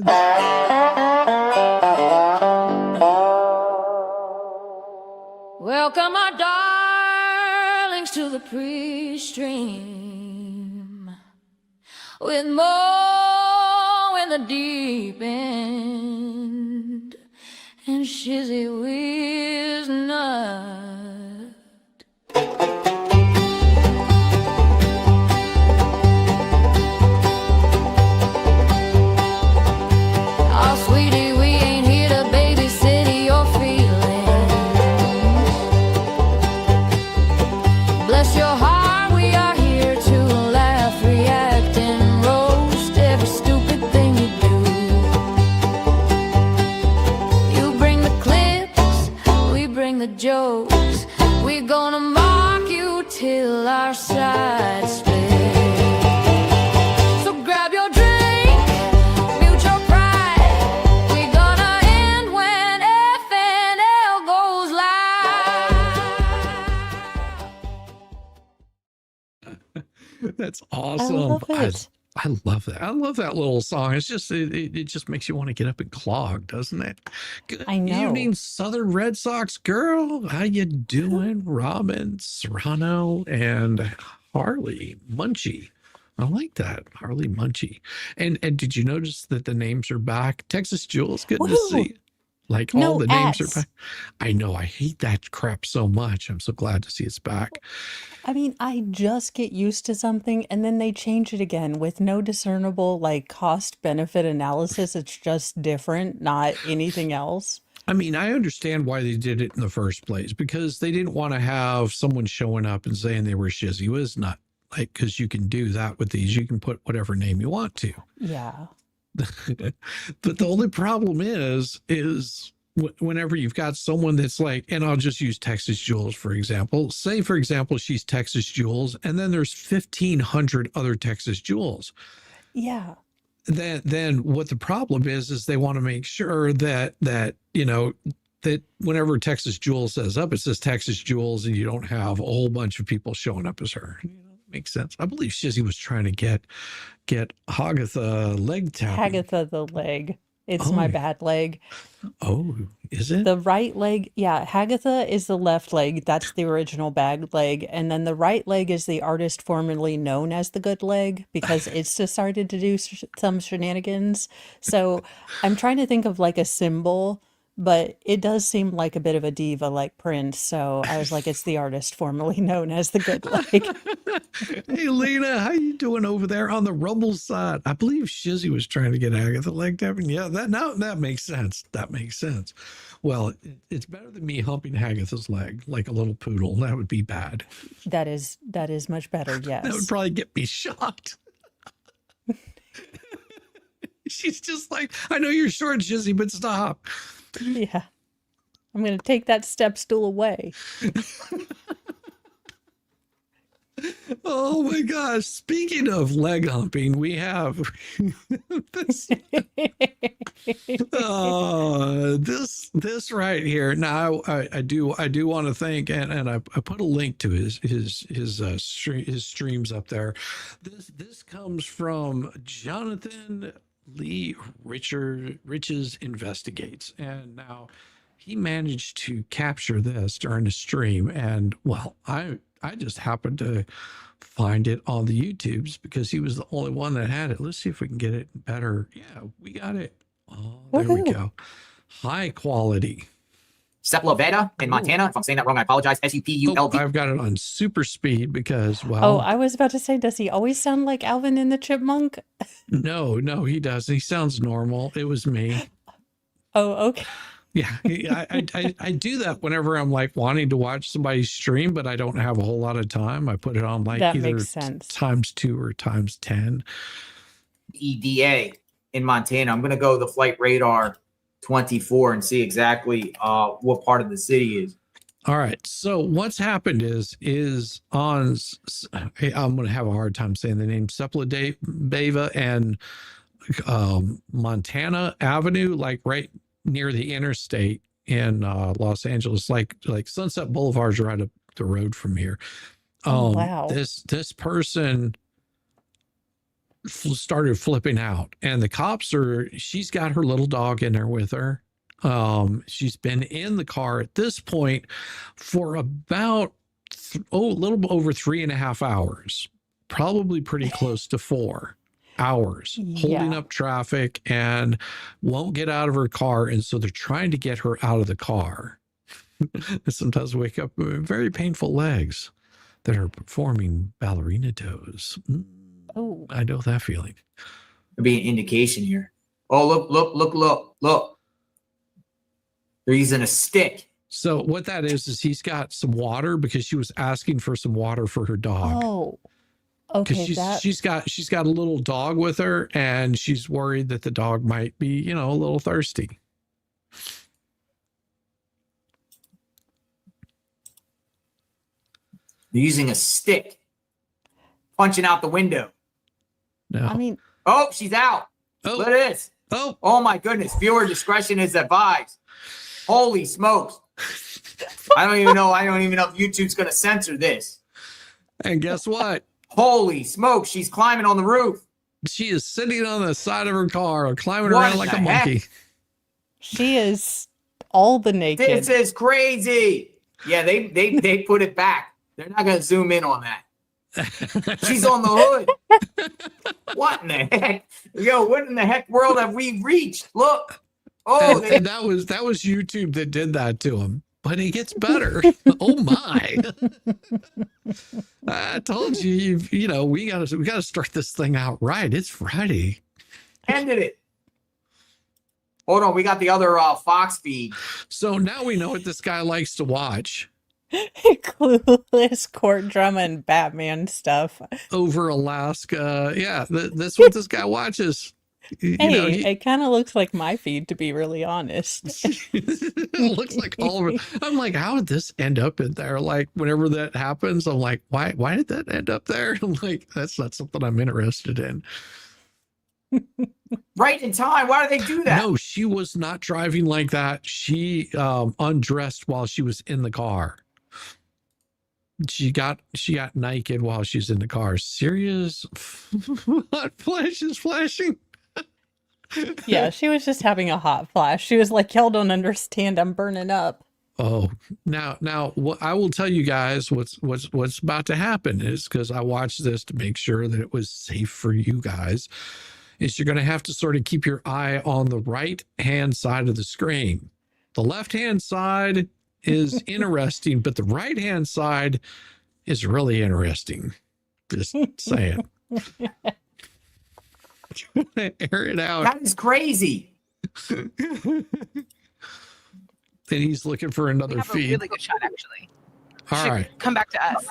woods. Welcome, our darlings, to the pre-stream with Mo in the deep end and Shizzywhiznut. Oh, sweetie, we ain't here to babysit your feelings. Bless your heart, we are here to laugh, react, and roast every stupid thing you do. You bring the clips, we bring the jokes. We're gonna mock you till our sides split. So grab your drink, mute your pride. We're gonna end when FNL goes live. That's awesome. I love it. I love that. I love that little song. It's just it just makes you want to get up and clog, doesn't it? Good I know. evening, Southern Red Sox girl. How you doing, Robin Serrano and Harley Munchie? I like that, Harley Munchie. And did you notice that the names are back? Texas Jules, good to Woo! see. Like No all the names are ads. back. I know. I hate that crap so much. I'm so glad to see it's back. I mean, I just get used to something and then they change it again with no discernible like cost benefit analysis. It's just different, not anything else. I mean, I understand why they did it in the first place, because they didn't want to have someone showing up and saying they were Shizzywhiznut. Like, because you can do that with these. You can put whatever name you want to. Yeah. But the only problem is whenever you've got someone that's like, and I'll just use Texas Jules, for example. Say, for example, she's Texas Jules, and then there's 1,500 other Texas Jules. Yeah. Then what the problem is they want to make sure that you know, that whenever Texas Jules says up, it says Texas Jules, and you don't have a whole bunch of people showing up as her. You know, makes sense. I believe Shizzy was trying to get Hagatha leg tapping. Hagatha the leg. It's Oh, my bad leg. oh, is it? The right leg, yeah, Hagatha is the left leg. That's the original bad leg. And then the right leg is the artist formerly known as the good leg because it's decided to do some shenanigans. So I'm trying to think of like a symbol, but it does seem like a bit of a diva like Prince. So I was like, it's the artist formerly known as the good leg. Hey, Lena, how you doing over there on the Rumble side? I believe Shizzy was trying to get Agatha leg tapping. Yeah, that makes sense. That makes sense. Well, it's better than me humping Agatha's leg like a little poodle. That would be bad. That is much better, That would yes. probably get me shot. She's just like, I know you're short, Shizzy, but stop. Yeah. I'm going to take that step stool away. Oh my gosh. Speaking of leg humping, we have this, this right here. Now I do want to thank, and I put a link to his streams up there. This comes from Jonathan Lee Riches Investigates, and now he managed to capture this during the stream, and well, I just happened to find it on the YouTubes because he was the only one that had it. Let's see if we can get it better. Yeah, we got it. Oh, there we Woohoo. go. High quality. Sepulveda in Montana. If I'm saying that wrong, I apologize. Oh, S-U-P-U-L-V. I've got it on super speed because, Oh, well, I was about to say, does he always sound like Alvin and the Chipmunk? no, he doesn't. He sounds normal. It was me. Oh, okay. Yeah, I do that whenever I'm like wanting to watch somebody stream, but I don't have a whole lot of time. I put it on like That either makes sense. ×2 or ×10. EDA in Montana. I'm going to go the flight radar 24 and see exactly what part of the city is. All right. So what's happened is on, I'm going to have a hard time saying the name, Sepulveda and Montana Avenue, like right near the interstate in Los Angeles, like Sunset Boulevard's right up the road from here. Oh, wow. This person started flipping out, and the cops she's got her little dog in there with her. She's been in the car at this point for about a little over 3.5 hours, probably pretty close to 4 hours, holding up traffic, and won't get out of her car. And so they're trying to get her out of the car. Sometimes wake up with very painful legs that are performing ballerina toes. Oh, I know that feeling. There'll be an indication here. Oh, look. They're using a stick. So what that is he's got some water because she was asking for some water for her dog. oh, okay. She's got a little dog with her, and she's worried that the dog might be, a little thirsty. They're using a stick, punching out the window. No. I mean, Oh, she's out. Oh. Look at this. Oh, Oh my goodness. Viewer discretion is advised. Holy smokes. I don't even know if YouTube's going to censor this. and guess what? Holy smokes. She's climbing on the roof. She is sitting on the side of her car, climbing What around in like the a monkey. she is all the naked. This is crazy. Yeah, they put it back. They're not going to zoom in on that. She's on the hood. What in the heck? Yo, what in the heck world have we reached? Look. Oh, And that was YouTube that did that to him. But it gets better. Oh my! I told you, we gotta start this thing out right. It's Friday. ended it. Hold on, we got the other Fox feed. So now we know what this guy likes to watch Clueless, court drama, and Batman stuff. over Alaska. Yeah, that's what this guy watches. It kind of looks like my feed, to be really honest. It looks like all of it. I'm like, how did this end up in there? Like, whenever that happens, I'm like, why did that end up there? I'm like, that's not something I'm interested in. Right in time. Why do they do that? No, she was not driving like that. She undressed while she was in the car. She got naked while she's in the car. Serious hot flash is flashing. Yeah, she was just having a hot flash. She was like, y'all don't understand. I'm burning up. Oh, now what I will tell you guys what's about to happen is, because I watched this to make sure that it was safe for you guys, is you're going to have to sort of keep your eye on the right hand side of the screen. The left hand side is interesting, but the right hand side is really interesting. Just saying. Air it out. That is crazy. And he's looking for We another have a feed. really good shot, actually. All Should right. come back to us.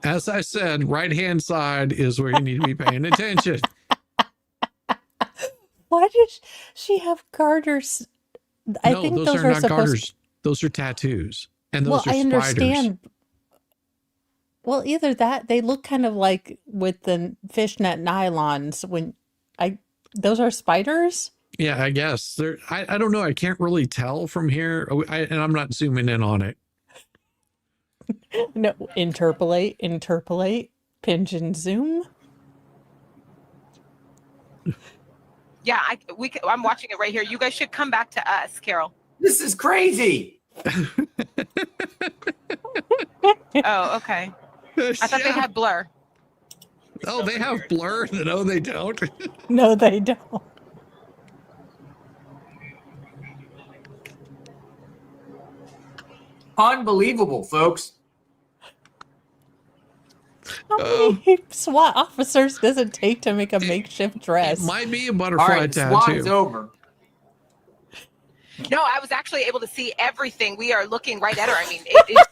As I said, right hand side is where you need to be paying attention. Why does she have garters? I think those are not supposed garters. Those are tattoos. And those are I spiders. understand. Well, either that, they look kind of like with the fishnet nylons those are spiders? Yeah, I guess. I don't know. I can't really tell from here. And I'm not zooming in on it. No, interpolate, pinch and zoom. Yeah, I'm watching it right here. You guys should come back to us, Carol. This is crazy. Oh, okay. I thought they had blur. Oh, they have blur? No, they don't. No, they don't. Unbelievable, folks. How many SWAT officers does it take to make a makeshift It dress? might be a All butterfly right, the SWAT is tattoo. over. No, I was actually able to see everything. We are looking right at her. I mean, it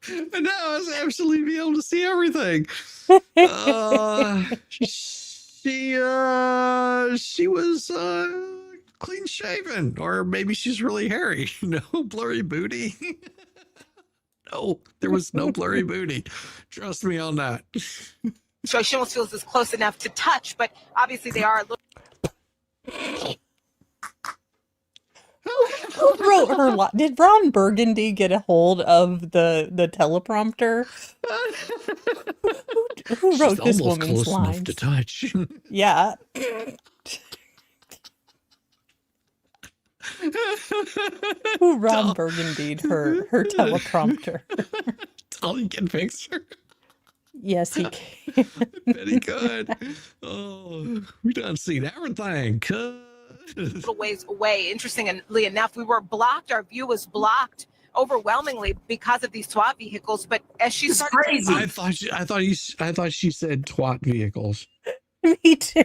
And now I was actually be able to see everything. She was clean shaven, or maybe she's really hairy. No blurry booty. No, there was no blurry booty. Trust me on that. so she almost feels it's close enough to touch, but obviously they are a little. Who wrote her line? Did Ron Burgundy get a hold of the teleprompter? Who She's wrote this almost woman's close enough to lines? touch. Yeah. Who Ron Burgundied her teleprompter? Dolly can fix her. Yes, he can. Very good. Oh, we done seen everything. Good. Little ways away. Interestingly enough, we were blocked. Our view was blocked overwhelmingly because of these SWAT vehicles. But as she It's started, crazy. I thought she said twat vehicles. Me too.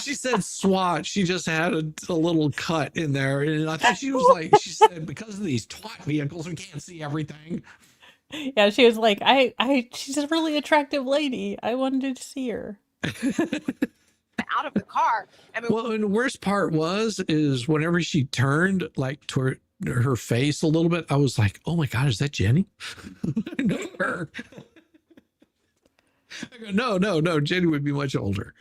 She said SWAT. She just had a little cut in there, and I thought she was like, she said because of these twat vehicles, we can't see everything. Yeah, she was like, she's a really attractive lady. I wanted to see her. out of the car. I mean, Well, and the worst part is whenever she turned like toward her face a little bit, I was like, oh my God, is that Jenny? I know her. I go, no, Jenny would be much older.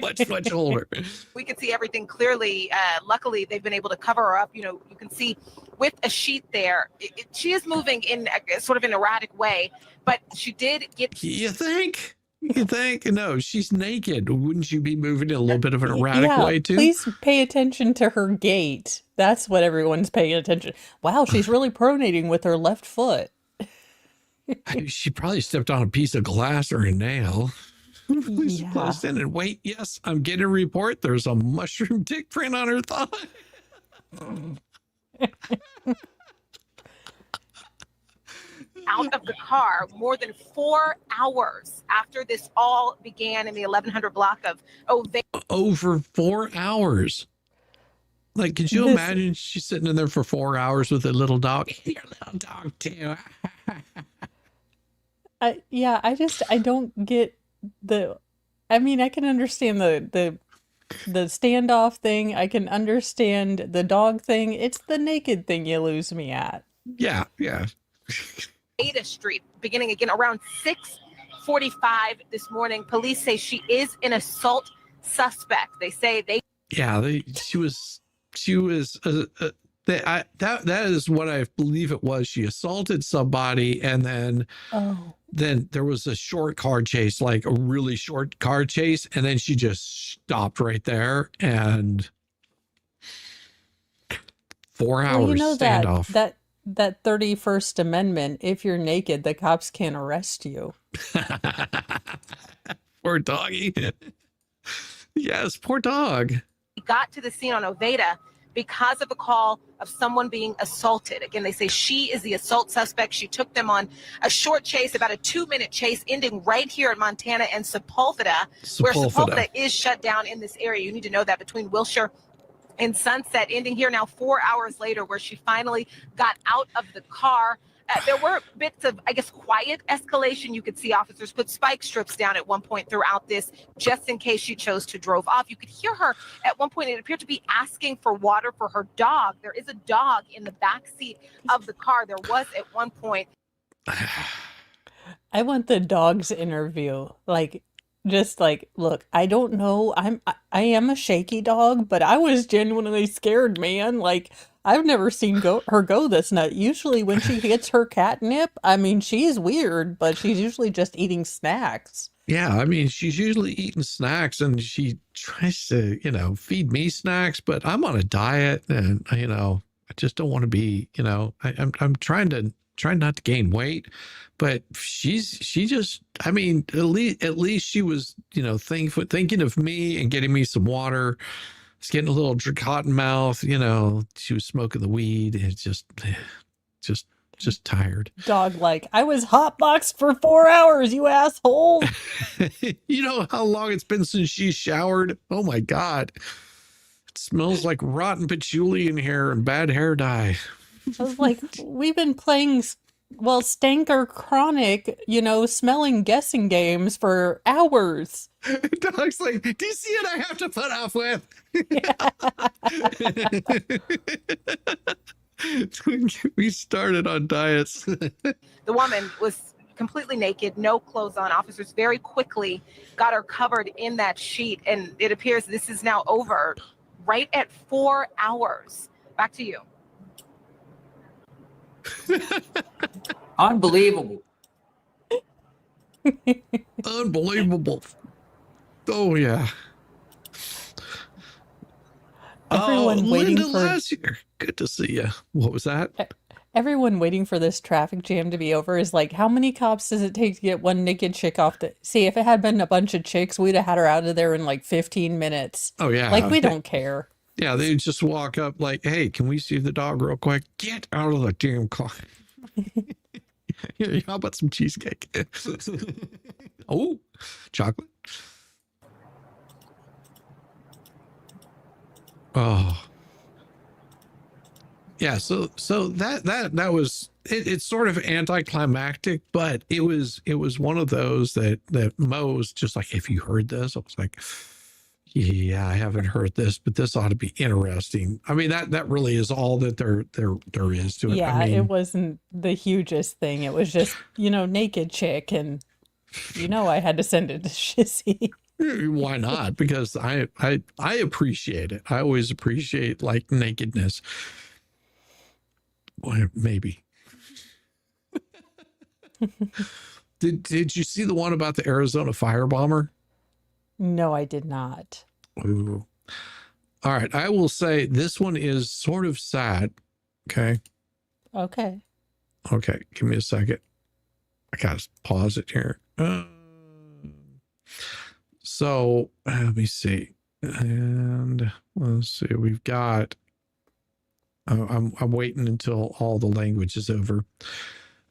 much older. we could see everything clearly. Luckily, they've been able to cover her up. You can see with a sheet there. She is moving in a sort of an erratic way, but she did get. You think? No, she's naked. Wouldn't you be moving in a little bit of an erratic way too? Please pay attention to her gait. That's what everyone's paying attention. Wow, she's really pronating with her left foot. She probably stepped on a piece of glass or a nail. Please Yeah. close in and wait. Yes, I'm getting a report. There's a mushroom dick print on her thigh. Out of the car more than 4 hours after this all began in the 1100 block of Over 4 hours. Like, could you imagine she's sitting in there for 4 hours with a little dog? Your little dog too. I don't get I mean, I can understand the standoff thing. I can understand the dog thing. It's the naked thing you lose me at. Yeah. Ada Street, beginning again around 6:45 this morning. Police say she is an assault suspect. They say She was that is what I believe it was. She assaulted somebody, and then there was a short car chase, like a really short car chase, and then she just stopped right there, and 4 hours Well, you know standoff. that 31st Amendment, if you're naked, the cops can't arrest you. Poor doggy. Yes, poor dog. got to the scene on Oveda because of a call of someone being assaulted. Again, they say she is the assault suspect. She took them on a short chase, about a 2-minute chase, ending right here in Montana and Sepulveda, where Sepulveda is shut down in this area. You need to know that, between Wilshire and Sunset, ending here now 4 hours later, where she finally got out of the car. There were bits of, I guess, quiet escalation. You could see officers put spike strips down at one point throughout this, just in case she chose to drove off. You could hear her at one point. It appeared to be asking for water for her dog. There is a dog in the back seat of the car. There was at one point. I want the dog's interview. Look, I don't know. I am a shaky dog, but I was genuinely scared, man. Like, I've never seen her go this nut. Usually when she gets her catnip, I mean, she's weird, but she's usually just eating snacks. Yeah, I mean, she's usually eating snacks, and she tries to, feed me snacks, but I'm on a diet, and, I just don't want to be, I'm trying not to gain weight, but she just, I mean, at least she was, thinking of me and getting me some water. It's getting a little cotton mouth, she was smoking the weed. It's just tired. Dog, I was hotboxed for 4 hours, you asshole. You know how long it's been since she showered? Oh my God. It smells like rotten patchouli in here and bad hair dye. I was like, we've been playing, stank or chronic, smelling guessing games for hours. Dog's like, do you see what I have to put up with? We started on diets. The woman was completely naked, no clothes on. Officers very quickly got her covered in that sheet, and it appears this is now over right at 4 hours. Back to you. Unbelievable. Unbelievable. Oh yeah. Everyone waiting Linda for Lassier. Good to see you. What was that? everyone waiting for this traffic jam to be over is like, how many cops does it take to get one naked chick off the see, if it had been a bunch of chicks, we'd have had her out of there in like 15 minutes. Oh yeah. Like, we don't care. Yeah, they just walk up like, hey, can we see the dog real quick? Get out of the damn car. Here, how about some cheesecake? Oh, chocolate. Oh. Yeah, so that was it's sort of anticlimactic, but it was one of those that Mo's just like, if you heard this, I was like, yeah, I haven't heard this, but this ought to be interesting. I mean, that really is all that there is to it. Yeah, I mean, it wasn't the hugest thing. It was just, naked chick, and I had to send it to Shizzy. why not? Because I appreciate it. I always appreciate like nakedness. Well, maybe. Did you see the one about the Arizona firebomber? No, I did not. Ooh. All right. I will say this one is sort of sad. Okay. Okay. Okay. Give me a second. I got to pause it here. So let me see. And let's see. We've got, I'm waiting until all the language is over.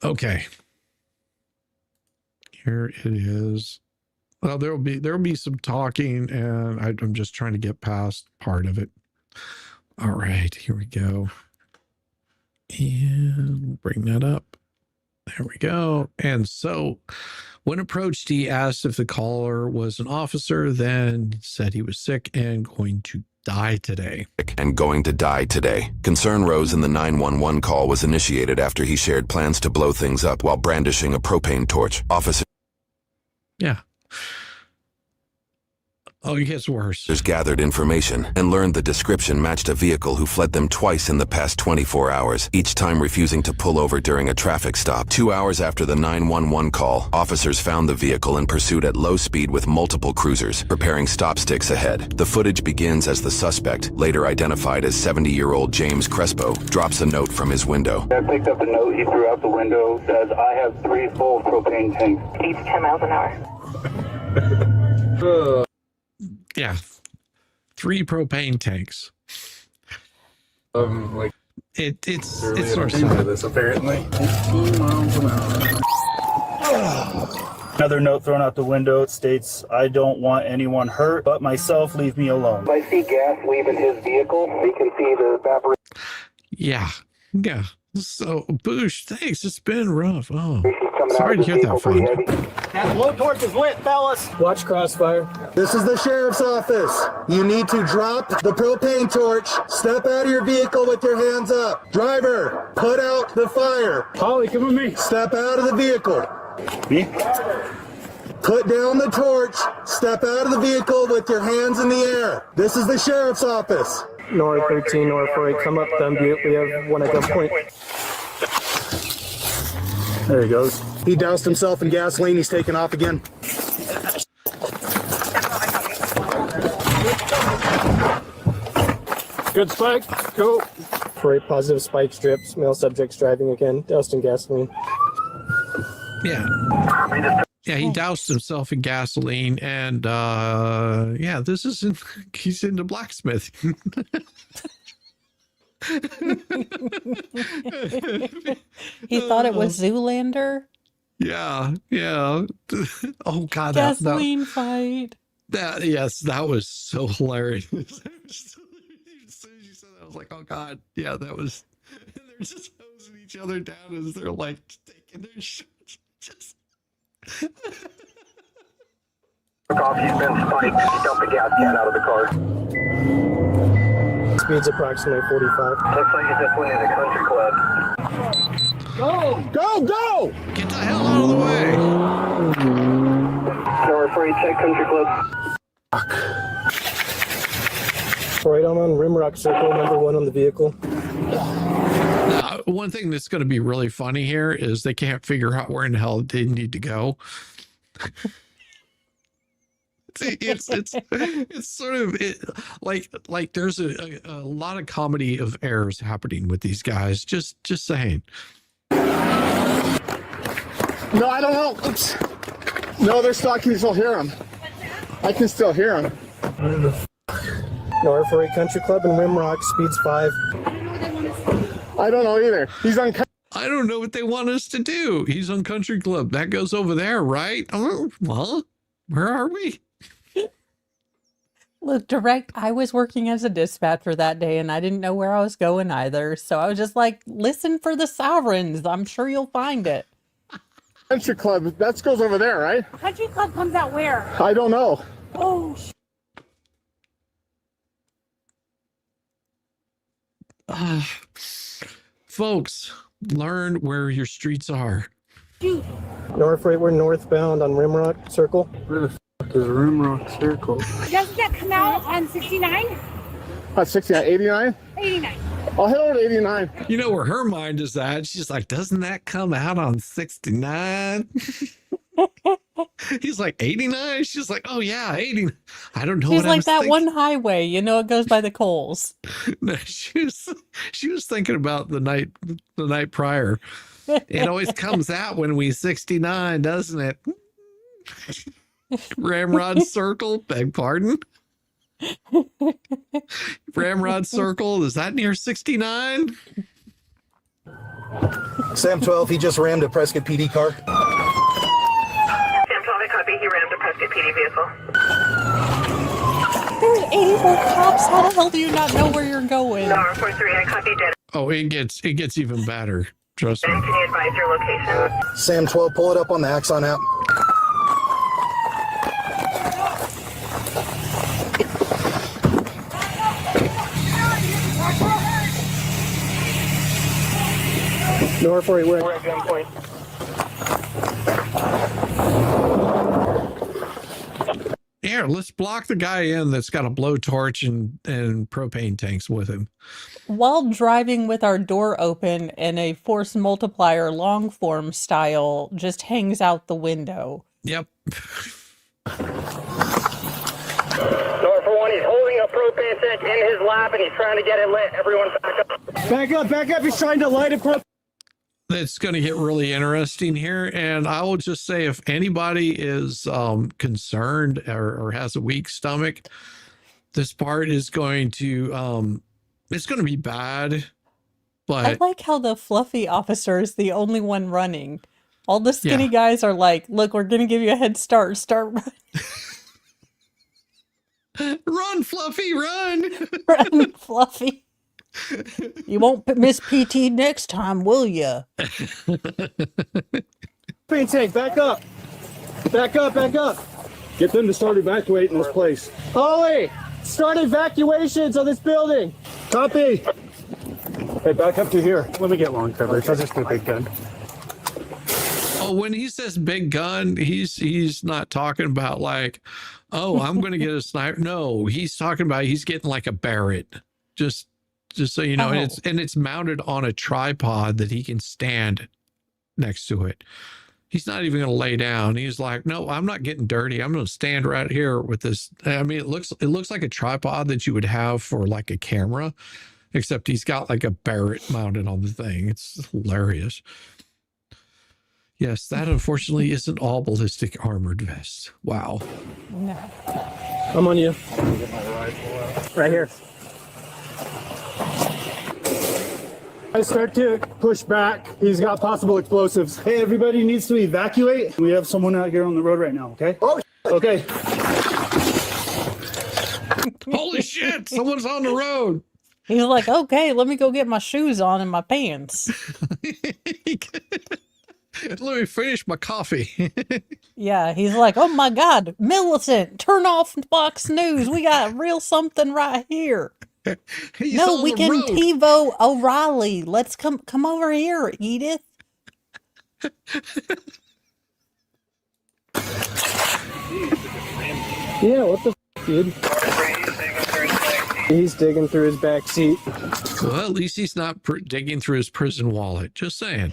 Okay. Here it is. Well, there'll be some talking, and I'm just trying to get past part of it. All right, here we go. And bring that up. There we go. And so when approached, he asked if the caller was an officer, then said he was sick and going to die today. And going to die today. Concern rose and the 911 call was initiated after he shared plans to blow things up while brandishing a propane torch. Officers Yeah. Oh, it gets worse. gathered information and learned the description matched a vehicle who fled them twice in the past 24 hours, each time refusing to pull over during a traffic stop. 2 hours after the 911 call, officers found the vehicle in pursuit at low speed with multiple cruisers, preparing stop sticks ahead. The footage begins as the suspect, later identified as 70-year-old James Crespo, drops a note from his window. I picked up the note he threw out the window. Says, I have 3 full propane tanks. Each 10 miles an hour. Yeah. 3 propane tanks. It's sort of sad. This apparently. Another note thrown out the window. It states, I don't want anyone hurt but myself. Leave me alone. I see gas leaving his vehicle. You can see the evaporation. Yeah. Yeah. So, Boosh, thanks. It's been rough. Oh, sorry to hear that, friend. That blowtorch is lit, fellas. Watch crossfire. This is the sheriff's office. You need to drop the propane torch. Step out of your vehicle with your hands up. Driver, put out the fire. Holly, come with me. Step out of the vehicle. Me? Put down the torch. Step out of the vehicle with your hands in the air. This is the sheriff's office. North 13, North 48, come up, Thumb Butte. We have one at gunpoint. There he goes. He doused himself in gasoline. He's taking off again. Good spike. Go. 48 positive spike strips. Male subjects driving again. Doused in gasoline. Yeah. Yeah, he doused himself in gasoline, and yeah, he's into blacksmith. He thought it was Zoolander. Yeah. Oh God, Gasoline fight. Yes, that was so hilarious. As soon as you said that, I was like, oh God, yeah, that was. They're just hosing each other down as they're like taking their shots. Just. Coffee's been spiked. He dumped the gas can out of the car. Speed's approximately 45. Looks like he just went in a country club. Go! Go! Go! Get the hell out of the way. Tower 48, check Country Club. Right, I'm on Rimrock Circle, number 1 on the vehicle. One thing that's going to be really funny here is they can't figure out where in the hell they need to go. it's sort of like there's a lot of comedy of errors happening with these guys. Just saying. No, I don't know. Oops. No, they're stuck. I can still hear them. I can still hear them. Tower 48 Country Club and Rimrock, speeds 5. I don't know either. He's on. I don't know what they want us to do. He's on Country Club. That goes over there, right? Oh, well, where are we? Look, I was working as a dispatcher that day and I didn't know where I was going either. So I was just like, listen for the sirens. I'm sure you'll find it. Country Club. That goes over there, right? Country Club comes out where? I don't know. Oh, Folks, learn where your streets are. shoot. Tower 48, we're northbound on Rimrock Circle. Where the fuck is Rimrock Circle? Doesn't that come out on 69? 69, 89? 89. I'll head over to 89. You know where her mind is at. She's like, doesn't that come out on 69? He's like, 89? She's like, oh yeah, 80. I don't know. She's what I like was that thinking. one highway, it goes by the coals. No, she was thinking about the night prior. It always comes out when we 69, doesn't it? Ramrod Circle, beg pardon. Ramrod Circle, is that near 69? Sam 12, he just rammed a Prescott PD car. Sam 12, I copy. He rammed a Prescott PD vehicle. There's 84 cops. How the hell do you not know where you're going? Tower 43, I copy. Dead. Oh, it gets even better. Trust me. Can you advise your location? Sam 12, pull it up on the Axon app. Tower 48, we're at gunpoint. Yeah, let's block the guy in that's got a blowtorch and propane tanks with him. While driving with our door open and a force multiplier long form style just hangs out the window. Yep. Tower 41, he's holding a propane tank in his lap and he's trying to get it lit. Everyone back up. Back up. He's trying to light a propane. It's going to get really interesting here. And I will just say, if anybody is concerned or has a weak stomach, this part is going to, it's going to be bad. I But like how the fluffy officer is the only one running. All the skinny guys are like, look, we're going to give you a head start. Start running. run, Fluffy, run. Run, Fluffy. You won't miss PT next time, will ya? Propane tank, back up. Back up. Get them to start evacuating this place. Holly, start evacuations of this building. Copy. Hey, back up to here. Let me get long coverage. I'll just do a big gun. Oh, when he says big gun, he's not talking about like, oh, I'm going to get a sniper. No, he's talking about he's getting like a Barrett. Just so you know, and it's mounted on a tripod that he can stand next to it. He's not even going to lay down. He's like, no, I'm not getting dirty. I'm going to stand right here with this. I mean, it looks like a tripod that you would have for like a camera, except he's got like a Barrett mounted on the thing. It's hilarious. Yes, that unfortunately isn't all ballistic armored vests. Wow. No. I'm on you. Right here. I start to push back. He's got possible explosives. Hey, everybody needs to evacuate. We have someone out here on the road right now, okay? Oh, okay. Holy shit, someone's on the road. He's like, okay, let me go get my shoes on and my pants. Let me finish my coffee. Yeah, he's like, oh my God, Millicent, turn off Fox News. We got real something right here. He's No, on we the can road. TiVo O'Reilly. Let's come over here, Edith. Yeah, what the dude? He's digging through his back seat. Well, at least he's not digging through his prison wallet. Just saying.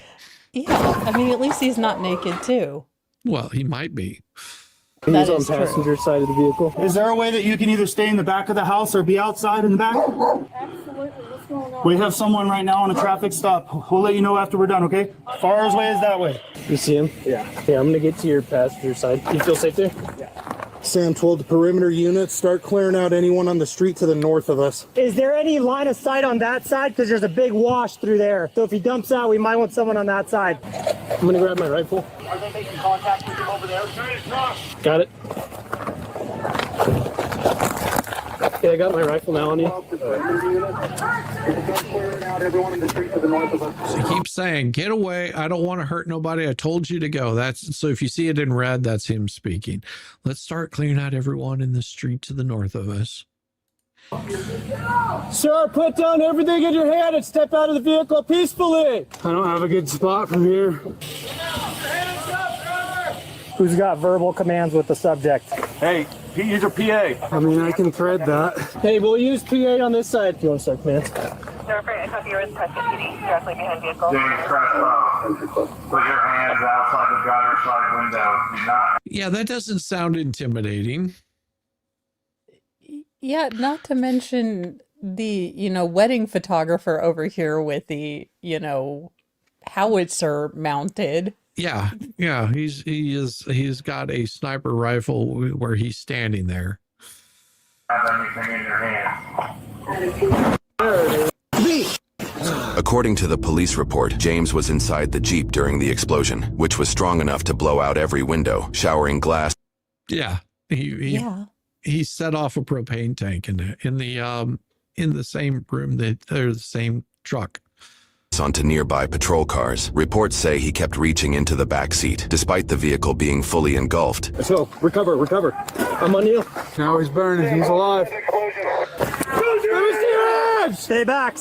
Yeah, I mean, at least he's not naked too. Well, he might be. He's That on is true. passenger side of the vehicle. Is there a way that you can either stay in the back of the house or be outside in the back? Absolutely. What's going on? We have someone right now on a traffic stop. We'll let you know after we're done, okay? Far as way is that way. You see him? Yeah. Yeah, I'm gonna get to your passenger side. You feel safe there? Yeah. Sam 12 to perimeter units. Start clearing out anyone on the street to the north of us. Is there any line of sight on that side? Because there's a big wash through there. So if he dumps out, we might want someone on that side. I'm gonna grab my rifle. Are they making contact with him over there? Got it. Okay, I got my rifle now on you. So he keeps saying, get away. I don't want to hurt nobody. I told you to go. That's so if you see it in red, that's him speaking. Let's start clearing out everyone in the street to the north of us. Sir, put down everything in your hand and step out of the vehicle peacefully. I don't have a good spot from here. Who's got verbal commands with the subject? Hey, use your PA. I mean, I can thread that. Hey, we'll use PA on this side if you want to start commands. directly behind vehicle. Put your hands outside the driver's side window. Do not. Yeah, that doesn't sound intimidating. Yeah, not to mention the, wedding photographer over here with the, howitzer mounted. Yeah, he's got a sniper rifle where he's standing there. Have anything in your hand. According to the police report, James was inside the Jeep during the explosion, which was strong enough to blow out every window, showering glass. Yeah, he set off a propane tank in the same room the same truck. Onto nearby patrol cars. Reports say he kept reaching into the back seat, despite the vehicle being fully engulfed. Let's go. Recover. I'm on you. Now he's burning. He's alive. Stay back.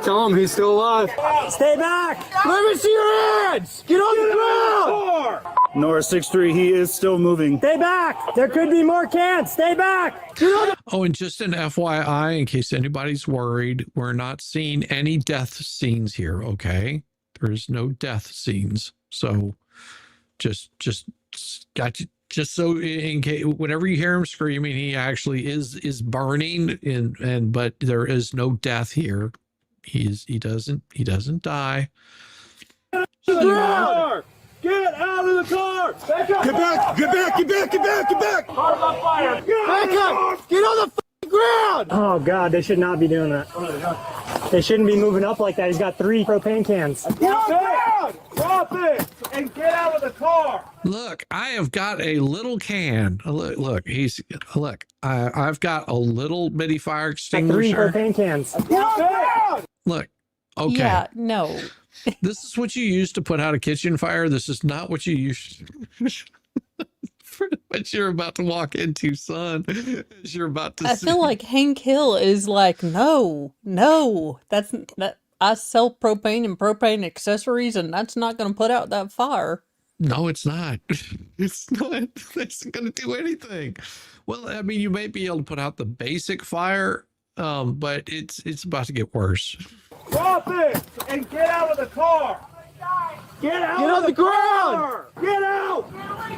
Tell him he's still alive. Stay back. Let me see your hands. Get on the ground. Nora 6-3, he is still moving. Stay back. There could be more cans. Stay back. Oh, and just an FYI, in case anybody's worried, we're not seeing any death scenes here, okay? There's no death scenes. So just so in case whenever you hear him screaming, he actually is burning but there is no death here. He doesn't die. Get out of the car. Back up. Get back. Car's on fire. Back up. Get on the ground. Oh, God, they should not be doing that. They shouldn't be moving up like that. He's got 3 propane cans. Drop it and get out of the car. Look, I have got a little can. Look, I've got a little bitty fire 3 extinguisher. propane cans. Look, okay. Yeah, no. This is what you use to put out a kitchen fire. This is not what you use for what you're about to walk into, son. As you're about to I see. feel like Hank Hill is like, no, that I sell propane and propane accessories, and that's not going to put out that fire. No, it's not. It's not. That's not going to do anything. Well, I mean, you may be able to put out the basic fire, but it's about to get worse. Drop it and get out of the car. Get out Get on of the ground. Get out.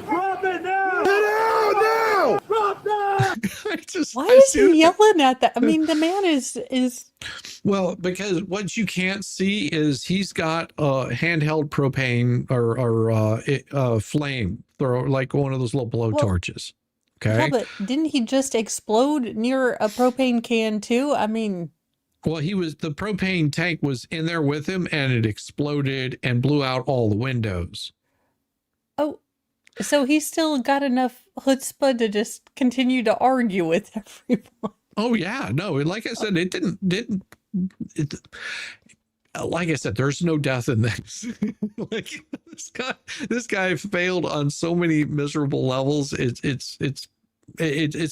Drop it now. Get out now. Drop that. Why is he yelling at that? I mean, the man is Well, because what you can't see is he's got a handheld propane or flame thrower, like one of those little blow torches. Okay. Yeah, but didn't he just explode near a propane can too? I mean, Well, the propane tank was in there with him, and it exploded and blew out all the windows. oh, so he still got enough chutzpah to just continue to argue with everyone. Oh yeah, no, like I said, it didn't. Like I said, there's no death in this. Like this guy failed on so many miserable levels. It's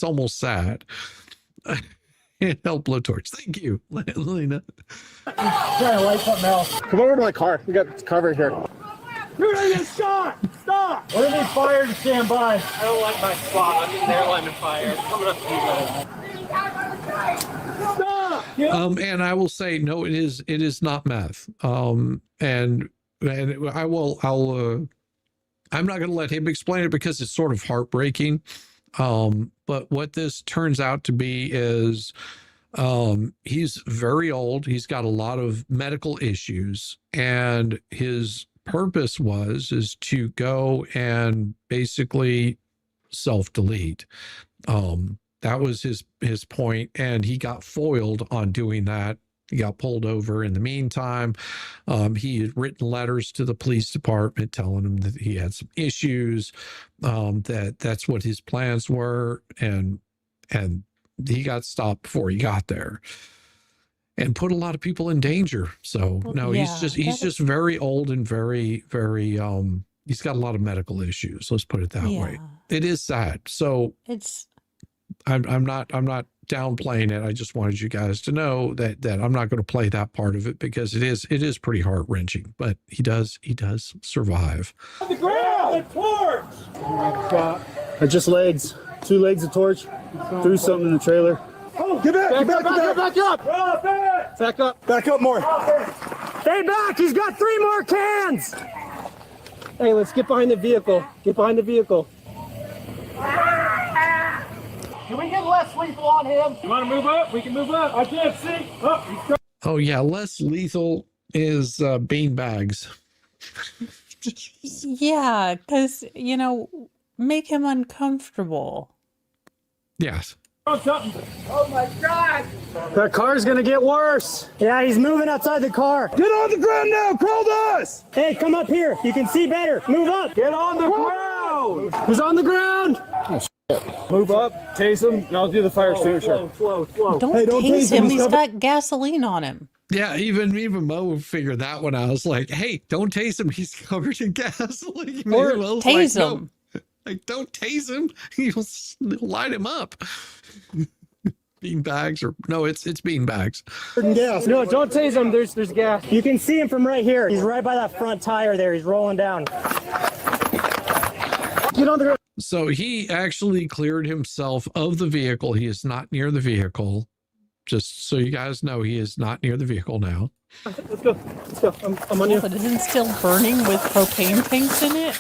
almost sad. Handheld blowtorch. Thank you, Lena. Trying to light something else. Come over to my car. We got cover here. Dude, I get shot! Stop! What are they fired to stand by? I don't like my spot. I'm in their line of fire. Coming up to you guys. Stop! And I will say, no, it is not meth. And I'm not going to let him explain it because it's sort of heartbreaking. But what this turns out to be is, he's very old. He's got a lot of medical issues, and his purpose is to go and basically self-delete. That was his point, and he got foiled on doing that. He got pulled over in the meantime. He had written letters to the police department telling them that he had some issues, that's what his plans were, and he got stopped before he got there and put a lot of people in danger. So no, Yeah, he's just very old and very, very, he's got a lot of medical issues. Let's put it that way. yeah. It is sad. So It's I'm not downplaying it. I just wanted you guys to know that I'm not going to play that part of it because it is pretty heart wrenching, but he does survive. On the ground! The torch! Oh my God. Just legs. 2 legs of torch. Threw something in the trailer. Oh, get back! Back up! Back up! Back up more! Stay back! He's got 3 more cans! Hey, let's get behind the vehicle. Get behind the vehicle. Can we get less lethal on him? You want to move up? We can move up. I can't see. Oh yeah, less lethal is beanbags. yeah, because make him uncomfortable. Yes. Oh my God! That car's gonna get worse. Yeah, he's moving outside the car. Get on the ground now. Crawl to us. Hey, come up here. You can see better. Move up. Get on the ground. He's on the ground. Move up, tase him, and I'll do the fire extinguisher. Don't tase him. He's got gasoline on him. Yeah, even Mo figured that one out. I was like, hey, don't tase him. He's covered in gasoline. Or Mo's tase like, him. No. Like, don't tase him. He'll light him up. Bean bags or no, it's bean bags. Gas. No, don't tase him. There's gas. You can see him from right here. He's right by that front tire there. He's rolling down. Get on the ground. So he actually cleared himself of the vehicle. He is not near the vehicle. Just so you guys know, he is not near the vehicle now. Let's go. I'm on you. But isn't it still burning with propane tanks in it?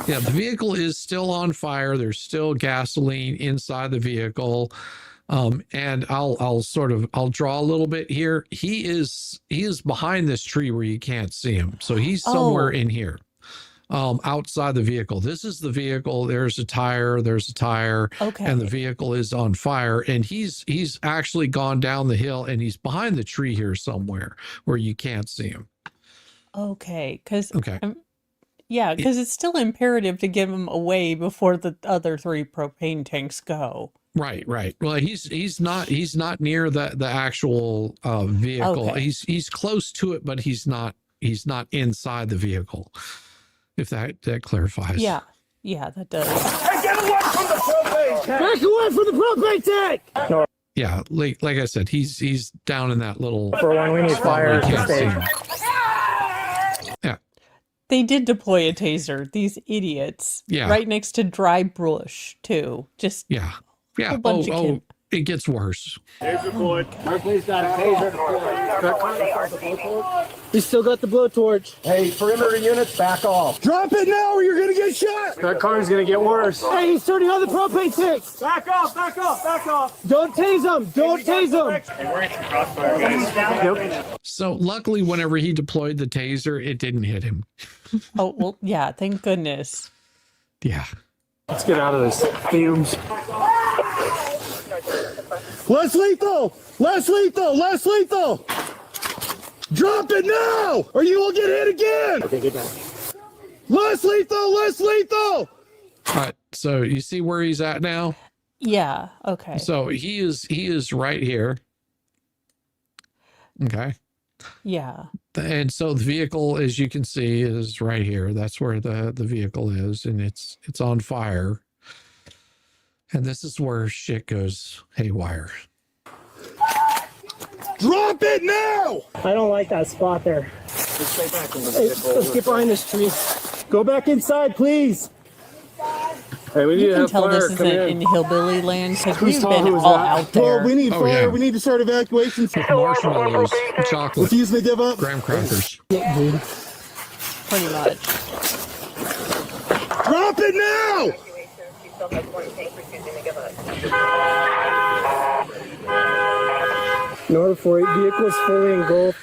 Yeah, the vehicle is still on fire. There's still gasoline inside the vehicle. And I'll draw a little bit here. He is behind this tree where you can't see him. So he's somewhere in here. Outside the vehicle. This is the vehicle. There's a tire. Okay. And the vehicle is on fire. And he's actually gone down the hill and he's behind the tree here somewhere where you can't see him. Okay. Because Okay. because it's still imperative to give him away before the other 3 propane tanks go. Right. Well, he's not near the actual vehicle. Okay. He's close to it, but he's not inside the vehicle. If that clarifies. Yeah, that does. Hey, get away from the propane tank! Back away from the propane tank! No. Yeah, like I said, he's down in that little. For one, we need fire. Can't see him. Yeah. They did deploy a taser. These idiots. Yeah. Right next to dry bush too. Just Yeah. a bunch of kids. It gets worse. There's the boy. Berkeley's got a taser deployed. He's still got the blowtorch. Hey, perimeter units, back off. Drop it now or you're gonna get shot. That car's gonna get worse. Hey, he's turning on the propane tank. Back off. Don't tase him. Hey, we're in the crossfire, guys. Yep. So luckily, whenever he deployed the taser, it didn't hit him. Oh well, yeah. Thank goodness. Yeah. Let's get out of this. Fumes. Less lethal! Drop it now, or you will get hit again! Okay, get down. Less lethal! All right. So you see where he's at now? Yeah. Okay. So he is right here. Okay. Yeah. And so the vehicle, as you can see, is right here. That's where the vehicle is, and it's on fire. And this is where shit goes haywire. Drop it now! I don't like that spot there. stay back. Hey, let's get behind this tree. Go back inside, please. Hey, we need You to can have tell fire. this isn't in hillbilly land because Whose we've song been was all that? out there. Well, we need Oh, fire. yeah. We need to start evacuation. Marshmallows, chocolate, Refusing to give up. graham crackers. Pretty much. Drop it now! North 48 vehicles fully engulfed.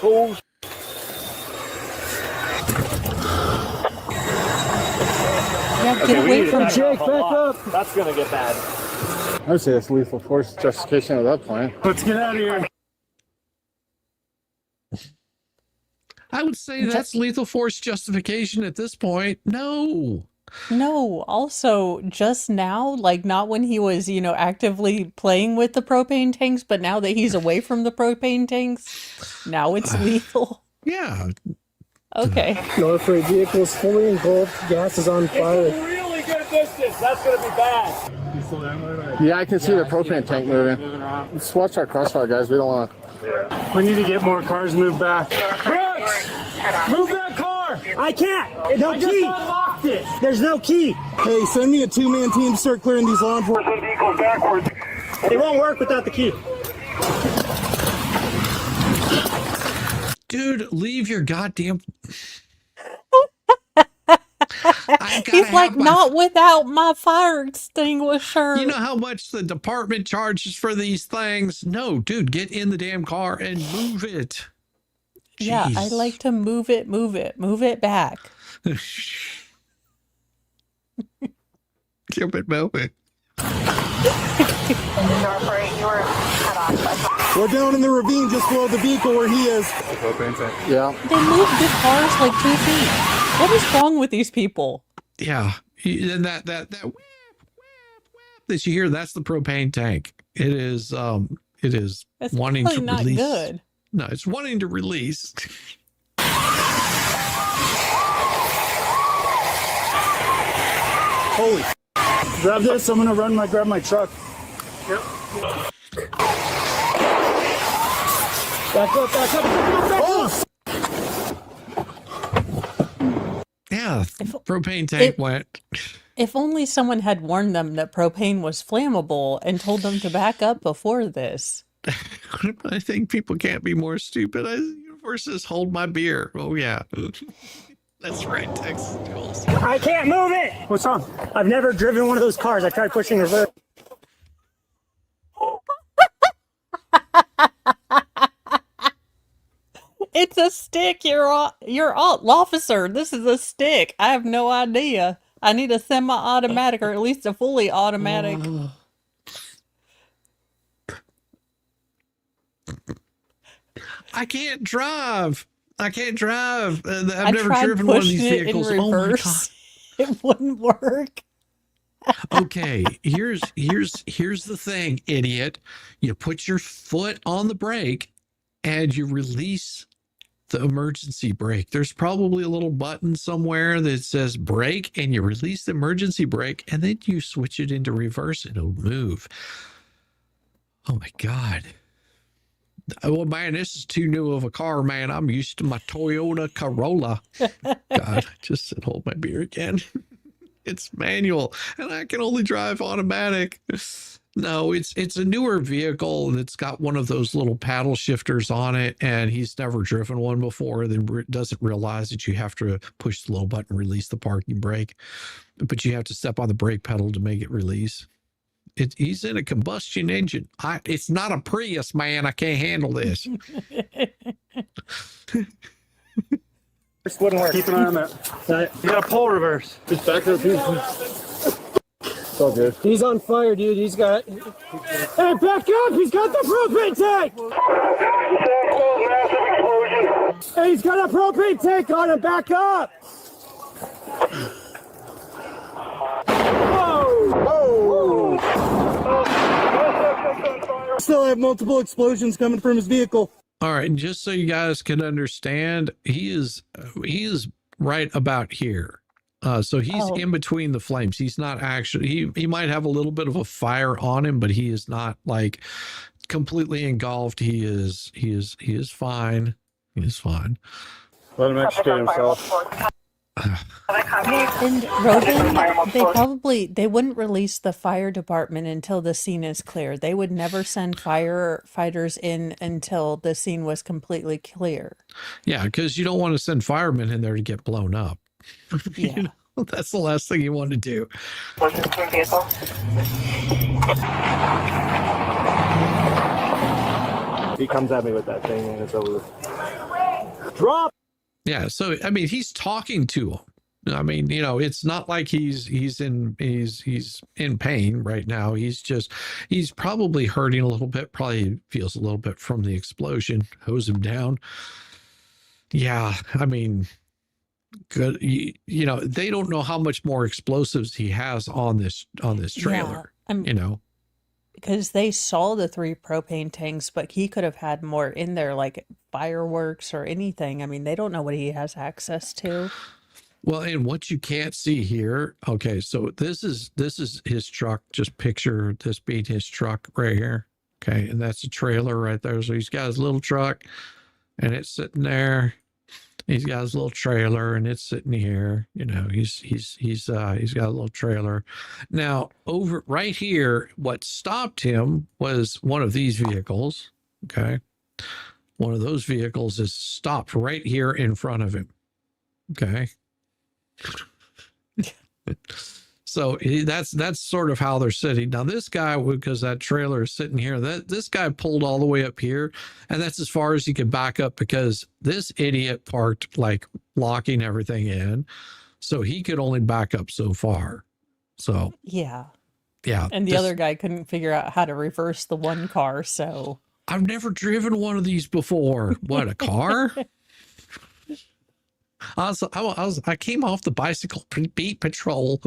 Oh. Yeah, get away from Jake, back up. That's gonna get bad. I would say that's lethal force justification of that plan. Let's get out of here. I would say that's lethal force justification at this point. No. No, also just now, like not when he was, actively playing with the propane tanks, but now that he's away from the propane tanks, now it's lethal. Yeah. Okay. North 48 vehicles fully engulfed. Gas is on fire. It's a really good distance. That's gonna be bad. Yeah, I can see the propane tank moving. Let's watch our crossfire, guys. We don't want to. We need to get more cars moved back. Brooks! Move that car! I can't! No key! Unlocked it! There's no key! Hey, send me a two-man team to start clearing these law enforcement Vehicles backwards. It won't work without the key. Dude, leave your goddamn. He's like, not without my fire extinguisher. You know how much the department charges for these things? No, dude, get in the damn car and move it. Yeah, I Jeez. like to move it back. Keep it moving. We're down in the ravine just below the vehicle where he is. Yeah. They moved the cars like 2 feet. What is wrong with these people? Yeah. And that whip that you hear, that's the propane tank. It is That's wanting probably to not release. good. No, it's wanting to release. Holy. Grab this. I'm gonna grab my truck. Yep. Back up, back up, back up, back up! Yeah, propane tank went. If only someone had warned them that propane was flammable and told them to back up before this. I think people can't be more stupid. Versus hold my beer. Oh, yeah. That's right, Texas Jules. I can't move it! What's wrong? I've never driven one of those cars. I tried pushing reverse. It's a stick, you're officer. This is a stick. I have no idea. I need a semi-automatic or at least a fully automatic. I can't drive. I've never tried driven one of these pushing it in vehicles. Oh my god. reverse. It wouldn't work. Okay, here's the thing, idiot. You put your foot on the brake and you release the emergency brake. There's probably a little button somewhere that says brake, and you release the emergency brake, and then you switch it into reverse and it'll move. Oh my god. Oh man, this is too new of a car, man. I'm used to my Toyota Corolla. God, I just said hold my beer again. It's manual, and I can only drive automatic. No, it's a newer vehicle that's got one of those little paddle shifters on it, and he's never driven one before. Then doesn't realize that you have to push the little button, release the parking brake, but you have to step on the brake pedal to make it release. He's in a combustion engine. It's not a Prius, man. I can't handle this. This wouldn't work. Keep an eye on that. You gotta pull reverse. Just back up. It's all good. He's on fire, dude. He's got. Hey, back up! He's got the propane tank! Hey, he's got a propane tank on him! Back up! Whoa! Whoa! Still have multiple explosions coming from his vehicle. All right, and just so you guys can understand, he is right about here. So he's in between the flames. He's not actually, he might have a little bit of a fire on him, but he is not like completely engulfed. He is fine. He's fine. Let him extricate himself. And Rodin, they wouldn't release the fire department until the scene is clear. They would never send firefighters in until the scene was completely clear. Yeah, because you don't want to send firemen in there to get blown up. Yeah. You know, that's the last thing you want to do. He comes at me with that thing and it's over. Drop! Yeah, so I mean, he's talking to him. I mean, you know, it's not like he's in pain right now. He's probably hurting a little bit. Probably feels a little bit from the explosion. Hose him down. Yeah, I mean, good. You know, they don't know how much more explosives he has on this trailer. Yeah, you know, because they saw the 3 propane tanks, but he could have had more in there, like fireworks or anything. I mean, they don't know what he has access to. Well, and what you can't see here. Okay, so this is his truck. Just picture this being his truck right here. Okay, and that's a trailer right there. So he's got his little truck, and it's sitting there. He's got his little trailer, and it's sitting here. You know, he's got a little trailer. Now, over right here, what stopped him was one of these vehicles. Okay, one of those vehicles is stopped right here in front of him. Okay. So that's sort of how they're sitting. Now this guy, because that trailer is sitting here, this guy pulled all the way up here, and that's as far as he could back up because this idiot parked like locking everything in, so he could only back up so far. So yeah, and the this, other guy couldn't figure out how to reverse the one car. So I've never driven one of these before. What, a car? I came off the bicycle beat patrol.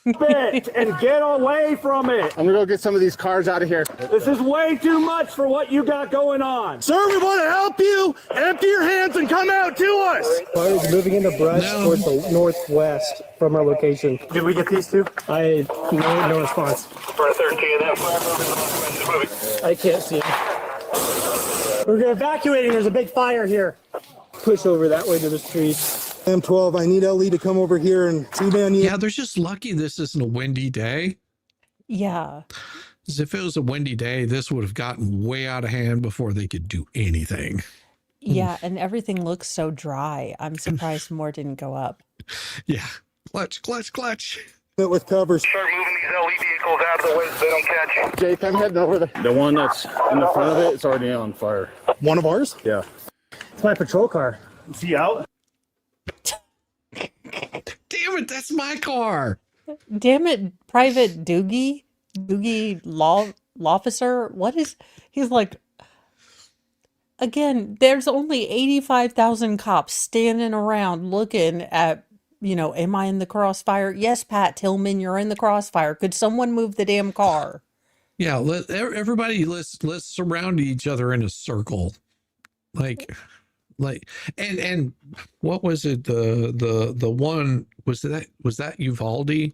And get away from it. I'm gonna go get some of these cars out of here. This is way too much for what you got going on. Sir, we want to help you. Empty your hands and come out to us. Fire is moving into brush towards the northwest from our location. Did we get these two? No response. For 13 of them. I can't see it. We're evacuating. There's a big fire here. Push over that way to the street. M12, I need LE to come over here and see man you. Yeah, they're just lucky this isn't a windy day. yeah, Because if it was a windy day, this would have gotten way out of hand before they could do anything. yeah, and everything looks so dry. I'm surprised more didn't go up. Yeah. Clutch. With covers. Start moving these LE vehicles out of the way so they don't catch you. Jake, I'm heading over there. The one that's in the front of it, it's already on fire. One of ours? Yeah. It's my patrol car. Is he out? Damn it, that's my car. Damn it, Private Doogie law officer. What is he's like? Again, there's only 85,000 cops standing around looking at, you know, am I in the crossfire? Yes, Pat Tillman, you're in the crossfire. Could someone move the damn car? Yeah, let's surround each other in a circle. Like and what was it? The one was that Uvalde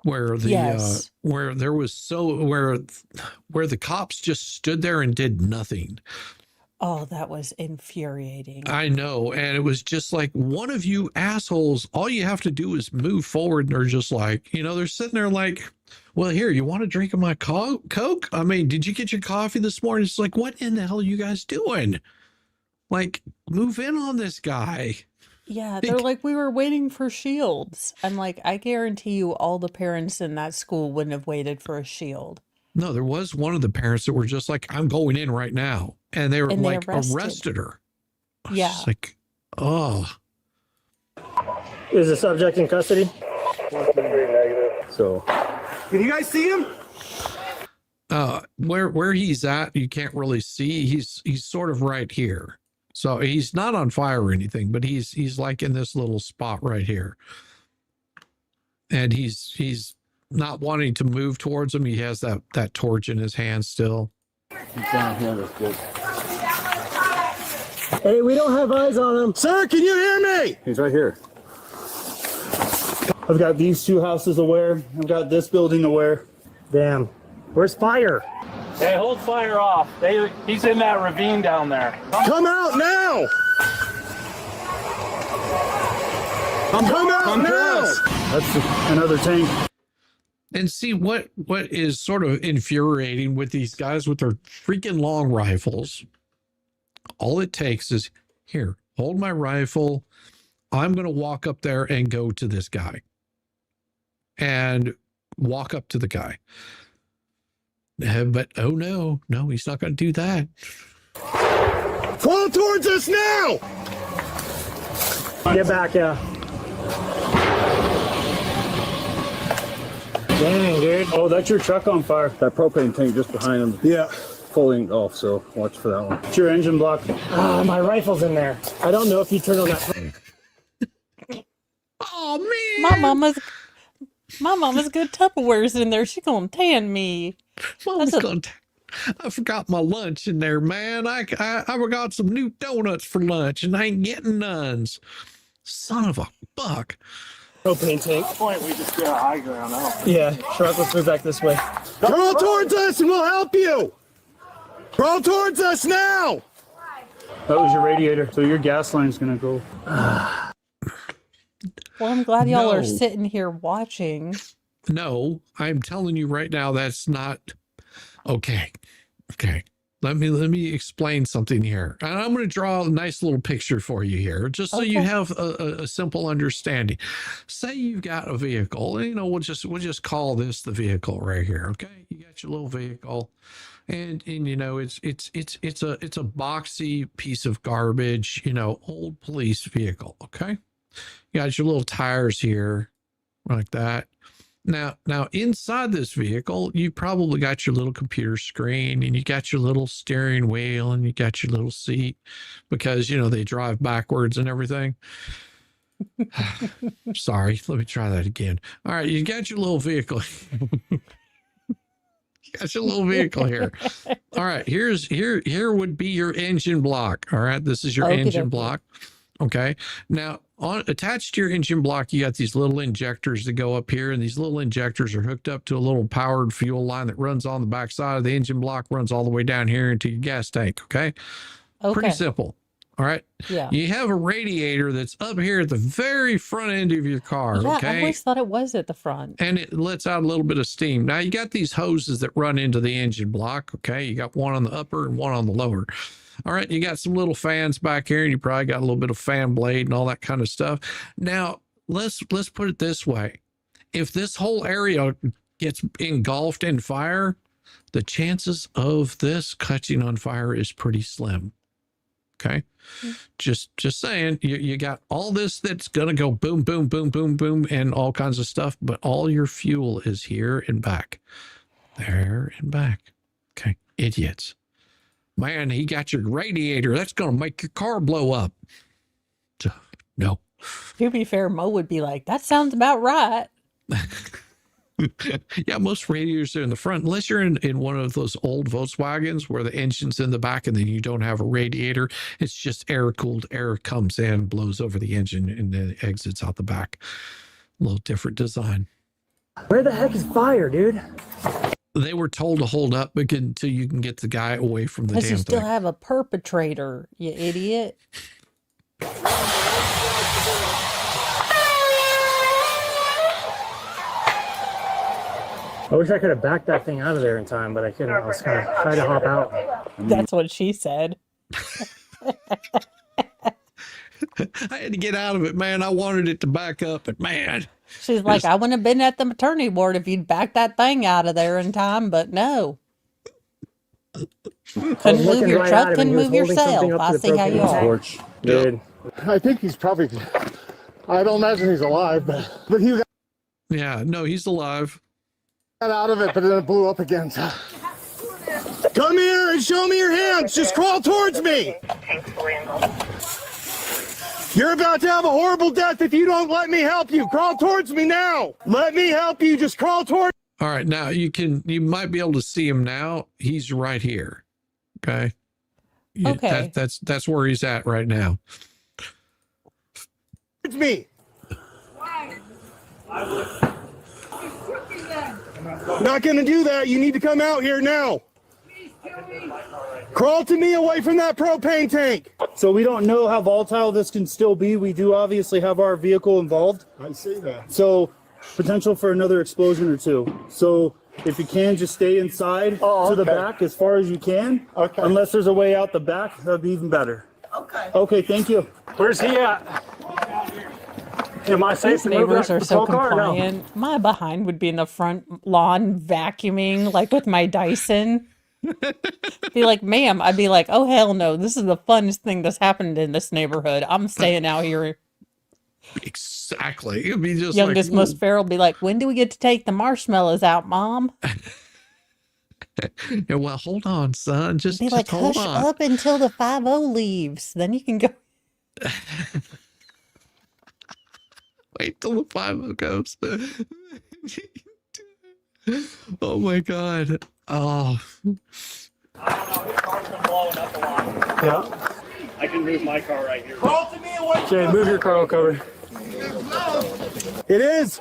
where the Yes. where there was where the cops just stood there and did nothing. Oh, that was infuriating. I know, and it was just like, one of you assholes, all you have to do is move forward, and they're just like, you know, they're sitting there like, well, here, you want a drink of my Coke? I mean, did you get your coffee this morning? It's like, what in the hell are you guys doing? Like, move in on this guy. Yeah, they're like, we were waiting for shields. I'm like, I guarantee you all the parents in that school wouldn't have waited for a shield. No, there was one of the parents that were just like, I'm going in right now. And they were And they like, arrested her. I was Yeah. just like, oh. Is the subject in custody? So, can you guys see him? Where he's at, you can't really see. He's sort of right here. So he's not on fire or anything, but he's like in this little spot right here. And he's not wanting to move towards him. He has that torch in his hand still. He's down here. That's good. Hey, we don't have eyes on him. Sir, can you hear me? He's right here. I've got these two houses aware. I've got this building aware. Damn. Where's fire? Hey, hold fire off. He's in that ravine down there. Come out now! Come out now! That's another tank. And see what is sort of infuriating with these guys with their freaking long rifles. All it takes is, here, hold my rifle. I'm going to walk up there and go to this guy. And walk up to the guy. But, oh no, he's not going to do that. Crawl towards us now! Get back, yeah. Dang, dude. Oh, that's your truck on fire. That propane tank just behind him. Yeah. Fully off, so watch for that one. It's your engine block. Ah, my rifle's in there. I don't know if you turn on that. Oh, man. My mama's good Tupperware's in there. She gonna tan me. I forgot my lunch in there, man. I forgot some new donuts for lunch, and I ain't getting nuns. Son of a buck. Propane tank. At that point, we just get a high ground now. Yeah, Shark, let's move back this way. Crawl towards us and we'll help you! Crawl towards us now! That was your radiator, so your gas line's gonna go. Well, I'm glad y'all No. are sitting here watching. No, I'm telling you right now, that's not okay. Okay. Let me explain something here. And I'm going to draw a nice little picture for you here, just so you Okay. have a simple understanding. Say you've got a vehicle, and we'll just call this the vehicle right here. Okay. You got your little vehicle, and it's a boxy piece of garbage, old police vehicle. Okay. You got your little tires here like that. Now inside this vehicle, you probably got your little computer screen, and you got your little steering wheel, and you got your little seat because, they drive backwards and everything. Sorry. Let me try that again. All right. You got your little vehicle. You got your little vehicle here. All right. Here would be your engine block. All right. This is your engine block. Okay. Now, attached to your engine block, you got these little injectors that go up here, and these little injectors are hooked up to a little powered fuel line that runs on the back side of the engine block, runs all the way down here into your gas tank. Okay. Pretty simple. All right. Yeah. You have a radiator that's up here at the very front end of your car. Yeah, okay. I always thought it was at the front. And it lets out a little bit of steam. Now you got these hoses that run into the engine block. Okay. You got one on the upper and one on the lower. All right. You got some little fans back here, and you probably got a little bit of fan blade and all that kind of stuff. Now let's put it this way. If this whole area gets engulfed in fire, the chances of this catching on fire is pretty slim. Okay. Just saying, you got all this that's going to go boom, boom, boom, boom, boom, and all kinds of stuff, but all your fuel is here and back. There and back. Okay. Idiots. Man, he got your radiator. That's going to make your car blow up. No. To be fair, Mo would be like, that sounds about right. Yeah, most radiators are in the front, unless you're in one of those old Volkswagens where the engine's in the back and then you don't have a radiator. It's just air-cooled. Air comes in, blows over the engine, and then exits out the back. A little different design. Where the heck is fire, dude? They were told to hold up until you can get the guy away from the Because damn you still thing. have a perpetrator, you idiot. I wish I could have backed that thing out of there in time, but I couldn't. I was kind of trying to hop out. That's what she said. I had to get out of it, man. I wanted it to back up, but man. She's like, I wouldn't have been at the maternity ward if you'd backed that thing out of there in time, but no. Couldn't move your truck, couldn't move yourself. I see how you are. Dude. I think he's probably, I don't imagine he's alive, but he Yeah, no, he's alive. got out of it, but then it blew up again. Come here and show me your hands. Just crawl towards me. You're about to have a horrible death if you don't let me help you. Crawl towards me now. Let me help you. Just crawl towards. All right, now you might be able to see him now. He's right here. Okay. Okay. That's where he's at right now. Towards me. Not going to do that. You need to come out here now. Crawl to me away from that propane tank. So we don't know how volatile this can still be. We do obviously have our vehicle involved. I see that. So potential for another explosion or two. So if you can, just stay inside to the back as far as you can. Okay. Unless there's a way out the back, that'd be even better. Okay. Okay, thank you. Where's he at? Am I safe These to move neighbors that are so patrol car or no? compliant. My behind would be in the front lawn vacuuming, like with my Dyson. Be like, ma'am. I'd be like, oh, hell no. This is the funnest thing that's happened in this neighborhood. I'm staying out here. Exactly. It'd be just Youngest, like, most feral be like, when do we get to take the marshmallows out, Mom? yeah, well, hold on, son. Just Be hold hush on. up until the 5-0 leaves. Then you can go. Wait till the 5 goes. Oh my god. Oh. Yeah. I can move my car right here. Crawl to me away. Okay, move your car cover. It is.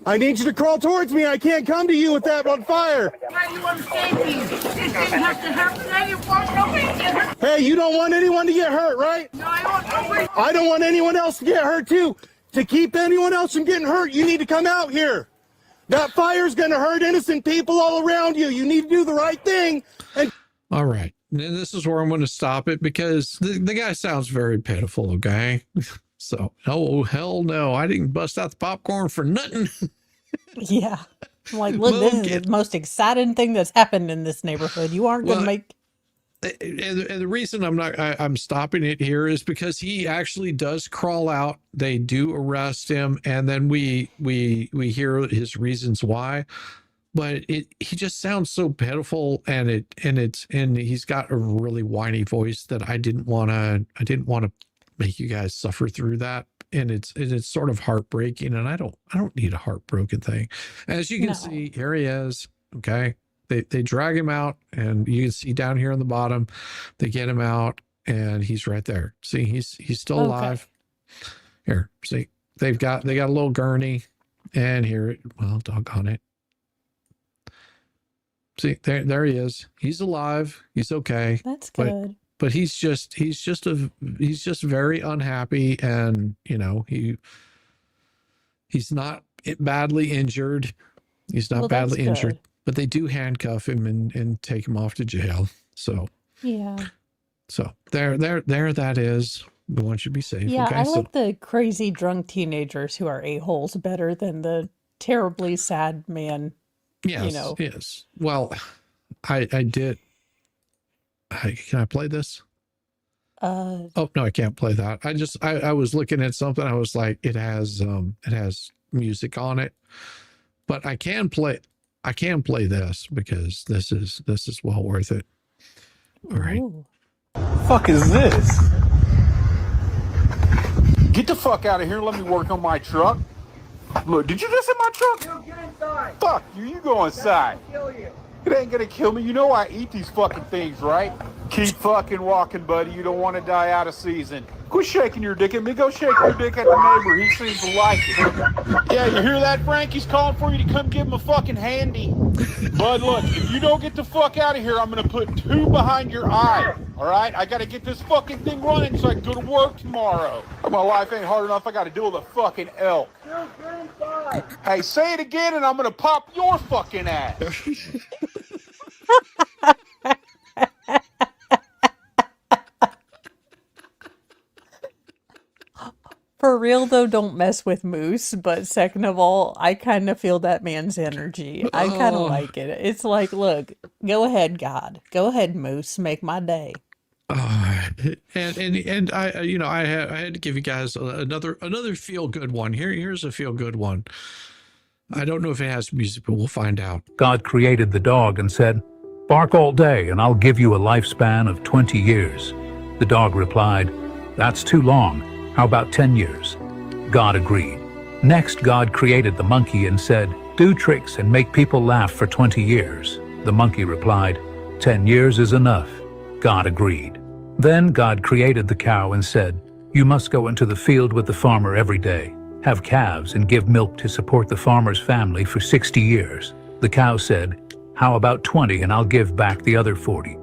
I need you to crawl towards me. I can't come to you with that on fire. Hey, you don't want anyone to get hurt, right? No, I don't want anyone else to get hurt too. To keep anyone else from getting hurt, you need to come out here. That fire's going to hurt innocent people all around you. You need to do the right thing. And All right. And this is where I'm going to stop it because the guy sounds very pitiful, okay? So, oh, hell no. I didn't bust out the popcorn for nothing. Yeah. I'm like, look, this is the most exciting thing that's happened in this neighborhood. You aren't going to make... And the reason I'm stopping it here is because he actually does crawl out. They do arrest him, and then we hear his reasons why. But he just sounds so pitiful, and he's got a really whiny voice that I didn't want to make you guys suffer through that. And it's sort of heartbreaking, and I don't need a heartbroken thing. As you can see, here he is. Okay. They drag him out, and you can see down here on the bottom, they get him out, and he's right there. See, he's still alive. Here, see, they got a little gurney, and here, well, doggone it. See, there he is. He's alive. He's okay. That's good. But he's just very unhappy, and he's not badly injured. He's not badly injured. But they do handcuff him and take him off to jail. So yeah. So there that is. We want you to be safe. Yeah, okay? I like the crazy drunk teenagers who are a-holes better than the terribly sad man. Yes. Yes. Well, I did. Can I play this? Oh no, I can't play that. I was looking at something. I was like, it has music on it, but I can play this because this is well worth it. All right. Ooh. Fuck is this? Get the fuck out of here and let me work on my truck. Look, did you just hit my truck? No, get inside. Fuck you, you go inside. Kill you. It ain't gonna kill me. You know I eat these fucking things, right? Keep fucking walking, buddy. You don't want to die out of season. Quit shaking your dick at me. Go shake your dick at the neighbor. He seems to like it. Yeah, you hear that, Frank? He's calling for you to come give him a fucking handy. Bud, look, if you don't get the fuck out of here, I'm gonna put 2 behind your eye. All right? I gotta get this fucking thing running so I can go to work tomorrow. My life ain't hard enough. I gotta deal with a fucking elk. Hey, say it again and I'm gonna pop your fucking ass. For real though, don't mess with Moose. But second of all, I kind of feel that man's energy. I kind of like it. It's like, look, go ahead, God. Go ahead, Moose. Make my day. And I had to give you guys another feel good one. Here's a feel good one. I don't know if it has music, but we'll find out. God created the dog and said, "Bark all day and I'll give you a lifespan of 20 years." The dog replied, "That's too long. How about 10 years?" God agreed. Next, God created the monkey and said, "Do tricks and make people laugh for 20 years." The monkey replied, 10 years is enough." God agreed. Then God created the cow and said, "You must go into the field with the farmer every day, have calves and give milk to support the farmer's family for 60 years. The cow said, How about 20 and I'll give back the other 40?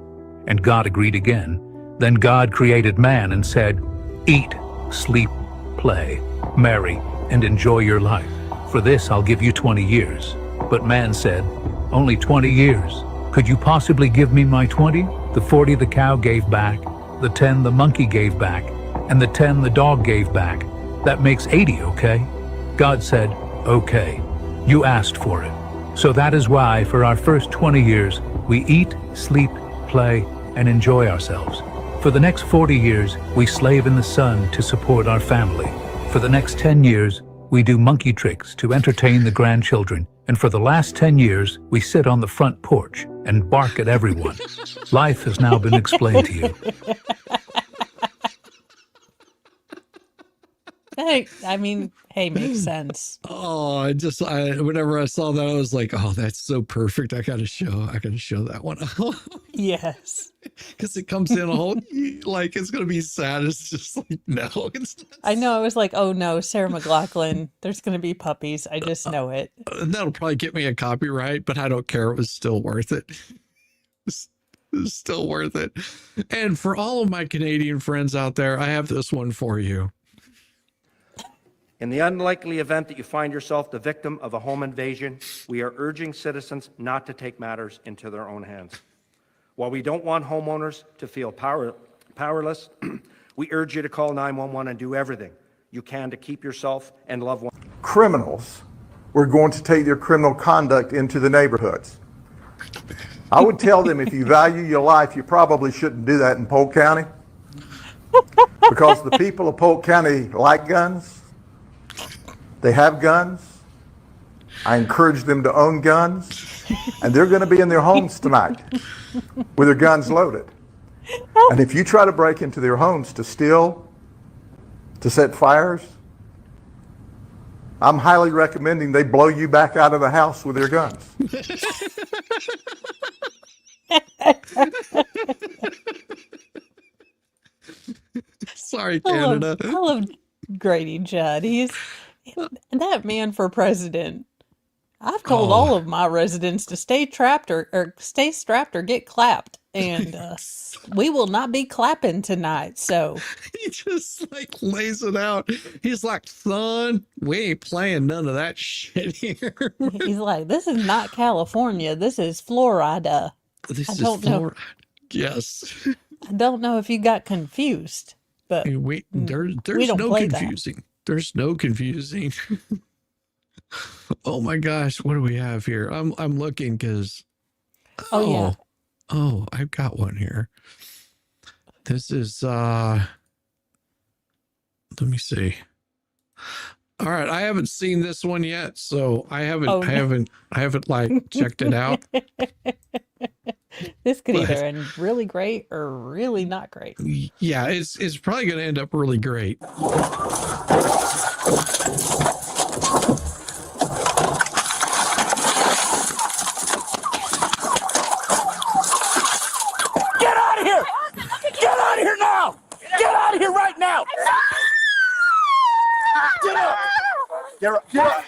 And God agreed again. Then God created man and said, eat, sleep, play, marry, and enjoy your life. For this I'll give you 20 years. But man said, only 20 years. Could you possibly give me my 20? The 40 the cow gave back, the 10 the monkey gave back, and the 10 the dog gave back. That makes 80, okay? God said, okay. You asked for it. So that is why for our first 20 years, we eat, sleep, play, and enjoy ourselves. For the next 40 years, we slave in the sun to support our family. For the next 10 years, we do monkey tricks to entertain the grandchildren. And for the last 10 years, we sit on the front porch and bark at everyone. Life has now been explained to you. I mean, hey, makes sense. Oh, whenever I saw that, I was like, oh, that's so perfect. I gotta show that one. Yes. Because it comes in a whole, like, it's gonna be sad. It's just like, no, it's not. I know. I was like, oh no, Sarah McLachlan, there's going to be puppies. I just know it. That'll probably get me a copyright, but I don't care. It was still worth it. It was still worth it. And for all of my Canadian friends out there, I have this one for you. In the unlikely event that you find yourself the victim of a home invasion, we are urging citizens not to take matters into their own hands. While we don't want homeowners to feel powerless, we urge you to call 911 and do everything you can to keep yourself and loved ones. Criminals were going to take their criminal conduct into the neighborhoods. I would tell them, if you value your life, you probably shouldn't do that in Polk County, because the people of Polk County like guns. They have guns. I encourage them to own guns, and they're going to be in their homes tonight with their guns loaded. And if you try to break into their homes to steal, to set fires, I'm highly recommending they blow you back out of the house with their guns. Sorry, Canada. I love Grady Judd. He's that man for president. I've told all of my residents to stay trapped or stay strapped or get clapped, and we will not be clapping tonight. So he just like lays it out. He's like, son, we ain't playing none of that shit here. He's like, this is not California. This is Florida. This is Florida. Yes. I don't know if you got confused, but there's we don't no play confusing. That. There's no confusing. Oh my gosh, what do we have here? I'm looking because yeah. Oh, I've got one here. This is let me see. All right, I haven't seen this one yet, so I haven't like checked it out. This could either end really great or really not great. Yeah, it's probably going to end up really great. Get out of here! Get out of here now! Get out of here right now! Get up! Get up! Get up!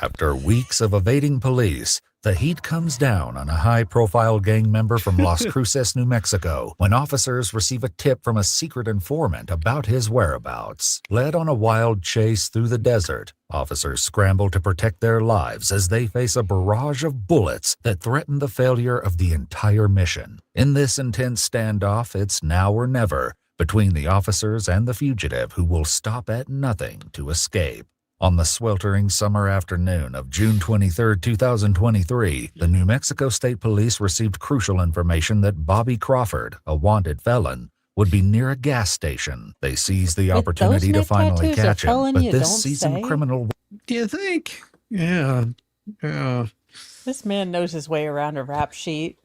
After weeks of evading police, the heat comes down on a high-profile gang member from Las Cruces, New Mexico, when officers receive a tip from a secret informant about his whereabouts. Led on a wild chase through the desert, officers scramble to protect their lives as they face a barrage of bullets that threaten the failure of the entire mission. In this intense standoff, it's now or never between the officers and the fugitive, who will stop at nothing to escape. On the sweltering summer afternoon of June 23, 2023, the New Mexico State Police received crucial information that Bobby Crawford, a wanted felon, would be near a gas station. They seized the opportunity to finally catch him, but this seasoned criminal... Do you think? Yeah. This man knows his way around a rap sheet.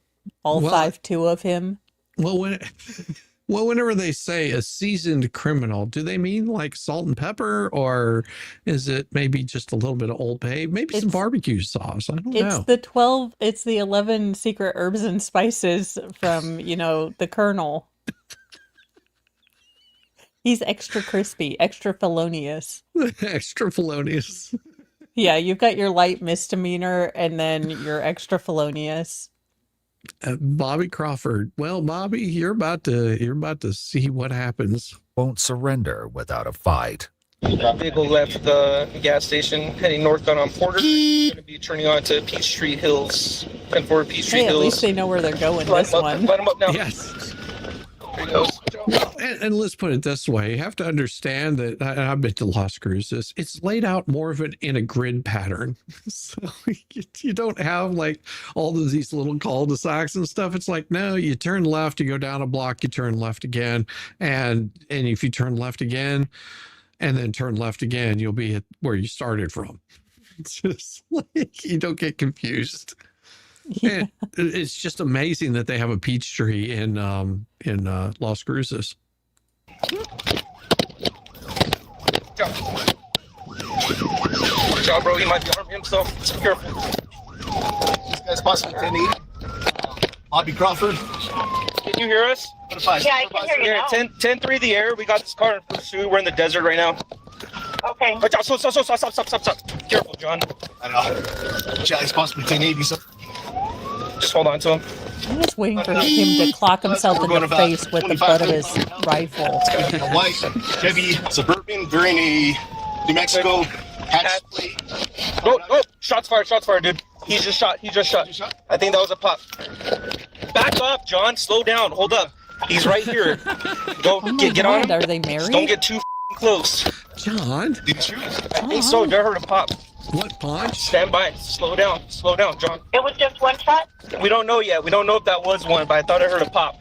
All 5'2" of him. Well, whenever they say a seasoned criminal, do they mean like salt and pepper, or is it maybe just a little bit of Old Bay, maybe some barbecue sauce? I don't know. It's the 11 secret herbs and spices from, the Colonel. He's extra crispy, extra felonious. Extra felonious. Yeah, you've got your light misdemeanor and then your extra felonious. Bobby Crawford. Well, Bobby, you're about to see what happens. Won't surrender without a fight. Vehicle left the gas station heading northbound on Porter. Going to be turning on to Peachtree Hills. And for Peachtree Hey, at Hills. least they know where they're going this one. Light them up now. Yes. There he goes. And let's put it this way: you have to understand that I've been to Las Cruces. It's laid out more of it in a grid pattern, so you don't have like all of these little cul-de-sacs and stuff. It's like, no, you turn left, you go down a block, you turn left again, and if you turn left again, and then turn left again, you'll be at where you started from. It's just like you don't get confused. Yeah. It's just amazing that they have a peach tree in Las Cruces. Watch out, bro. He might be harming himself. So careful. This guy's possibly 10-8. Bobby Crawford. Can you hear us? Yeah, I can hear you now. 10-3 the air. We got this car in pursuit. We're in the desert right now. Okay. Watch out. Stop. Careful, John. I don't know. He's possibly 10-8. So. Just hold on to him. I'm just waiting for him to clock himself in the face with the butt of his rifle. A white Chevy Suburban during a New Mexico hatch plate. Oh, shots fired, dude. He just shot. I think that was a pop. Back up, John. Slow down. Hold up. He's right here. Go get on him. Are they married? Just don't get too close. John, Did you shoot? I think so. I heard a pop. what punch? Stand by. Slow down, John. It was just one shot? We don't know yet. We don't know if that was one, but I thought I heard a pop.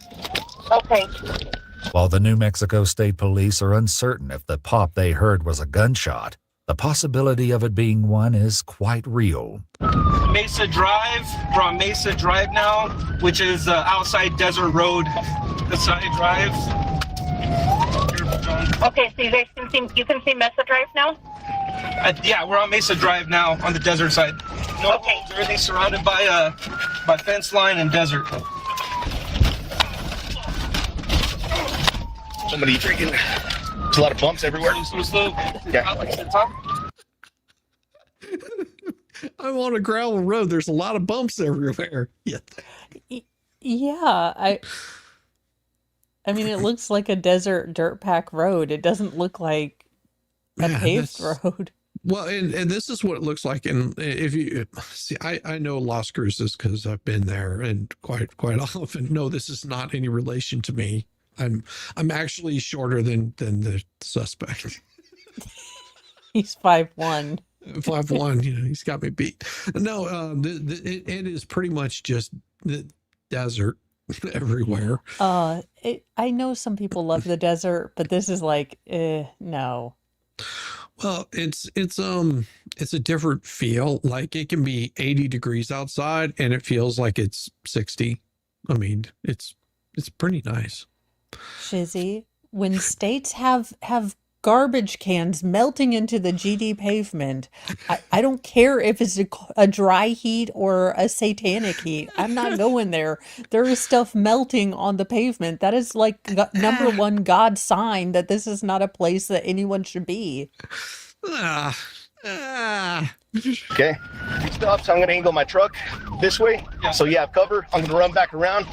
Okay. While the New Mexico State Police are uncertain if the pop they heard was a gunshot, the possibility of it being one is quite real. Mesa Drive. We're on Mesa Drive now, which is outside Desert Road. The side drive. Careful, John. Okay, so you can see Mesa Drive now? Yeah, we're on Mesa Drive now on the desert side. No, okay. Everything's surrounded by fence line and desert. Somebody freaking. There's a lot of bumps everywhere. I'm on a gravel road. There's a lot of bumps everywhere. Yeah. Yeah, I mean, it looks like a desert dirt pack road. It doesn't look like a paved road. Well, and this is what it looks like. And if you see, I know Las Cruces because I've been there and quite often. No, this is not any relation to me. I'm actually shorter than the suspect. He's 5'1". 5'1", he's got me beat. No, it is pretty much just the desert everywhere. I know some people love the desert, but this is like, no. Well, it's a different feel. Like it can be 80 degrees outside and it feels like it's 60. I mean, it's pretty nice. Shizzy, when states have garbage cans melting into the GD pavement, I don't care if it's a dry heat or a satanic heat. I'm not going there. There is stuff melting on the pavement. That is like number one God sign that this is not a place that anyone should be. Okay. Stop. So I'm going to angle my truck this way. Yeah. So you have cover. I'm going to run back around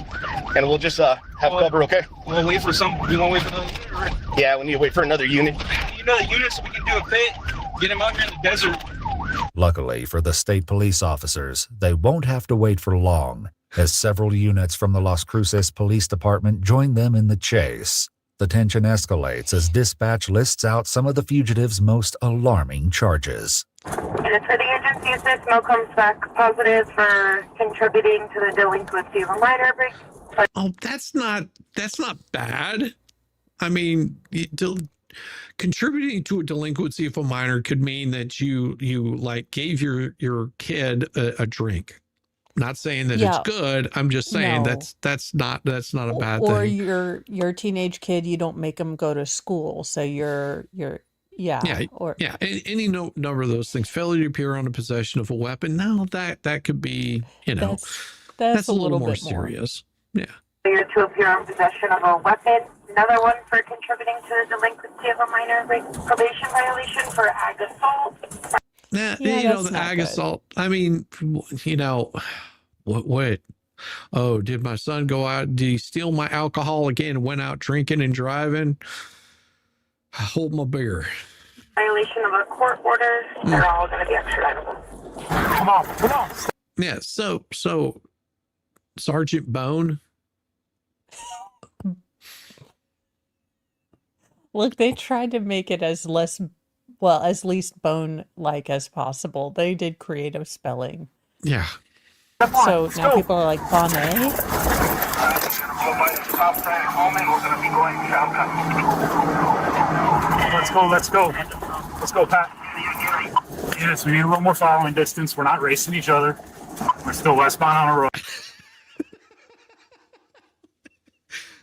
and we'll just have cover, okay? We'll wait for some. We won't wait for another unit. Yeah, we need to wait for another unit. You know the unit so we can do a pit. Get him out here in the desert. Luckily for the state police officers, they won't have to wait for long, as several units from the Las Cruces Police Department join them in the chase. The tension escalates as dispatch lists out some of the fugitives' most alarming charges. Units for the agency, if this smoke comes back positive for contributing to the delinquency of a minor break. Oh, that's not bad. I mean, contributing to a delinquency of a minor could mean that you like gave your kid a drink. Not saying that it's good. I'm just saying that's not a bad thing. Or your teenage kid, you don't make them go to school, so you're any number of those things. Failure to appear on a possession of a weapon. No, that could be that's a little more serious. Yeah. Failure to appear on possession of a weapon. Another one for contributing to the delinquency of a minor probation violation for ag assault. Nah, Yeah, you know, that's the not ag good. assault. I mean, you know, what? Oh, did my son go out? Did he steal my alcohol again and went out drinking and driving? Hold my beer. Violation of a court order. They're all going to be extraditable. Come on. Yeah. So Sergeant Bone. Look, they tried to make it as as least bone-like as possible. They did creative spelling. Yeah. So now people are like, Bonnet? Let's go. Let's go, Pat. Yes, we need a little more following distance. We're not racing each other. We're still westbound on a road.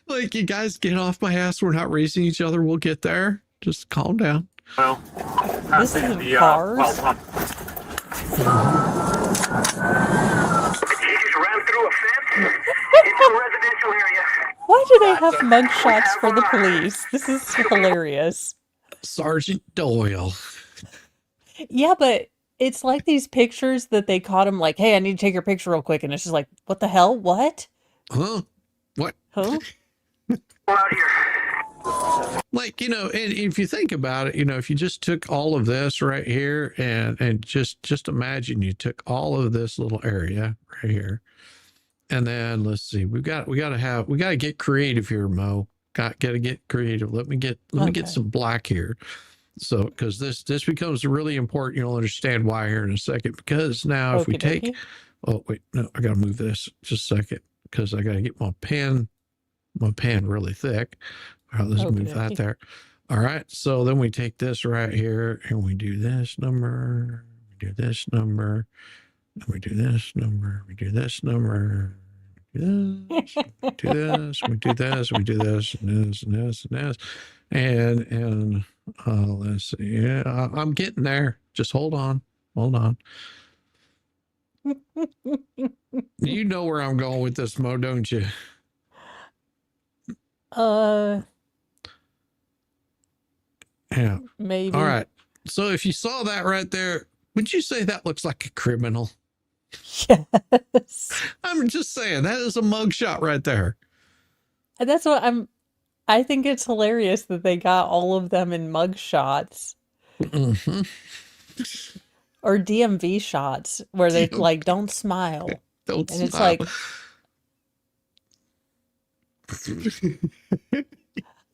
Like, you guys get off my ass. We're not racing each other. We'll get there. Just calm down. Well, This isn't cars. well pump. He just ran through a fence into a residential area. Why do they have mugshots for the police? This is hilarious. Sergeant Doyle. Yeah, but it's like these pictures that they caught him like, hey, I need to take your picture real quick. And it's just like, what the hell? What? Huh? What? Huh? Out here. Like, you know, and if you think about it, you know, if you just took all of this right here and just imagine you took all of this little area right here. And then let's see, we got to get creative here, Mo. Got to get creative. Let me get some black here. So, because this becomes really important. You'll understand why here in a second. Because now if we take, oh wait, no, I got to move this just a second because I got to get my pen really thick. All right, let's move that there. All right, so then we take this right here and we do this number, we do this number, and we do this number, we do this number, we do this, we do this, we do this, and this, and this, and this, and let's see. Yeah, I'm getting there. Just hold on. You know where I'm going with this, Mo, don't you? Yeah. Maybe. All right. So if you saw that right there, would you say that looks like a criminal? Yes. I'm just saying that is a mugshot right there. And that's what I think it's hilarious that they got all of them in mug shots. Mm-hmm. Or DMV shots where they like, don't smile. Don't and smile. It's like,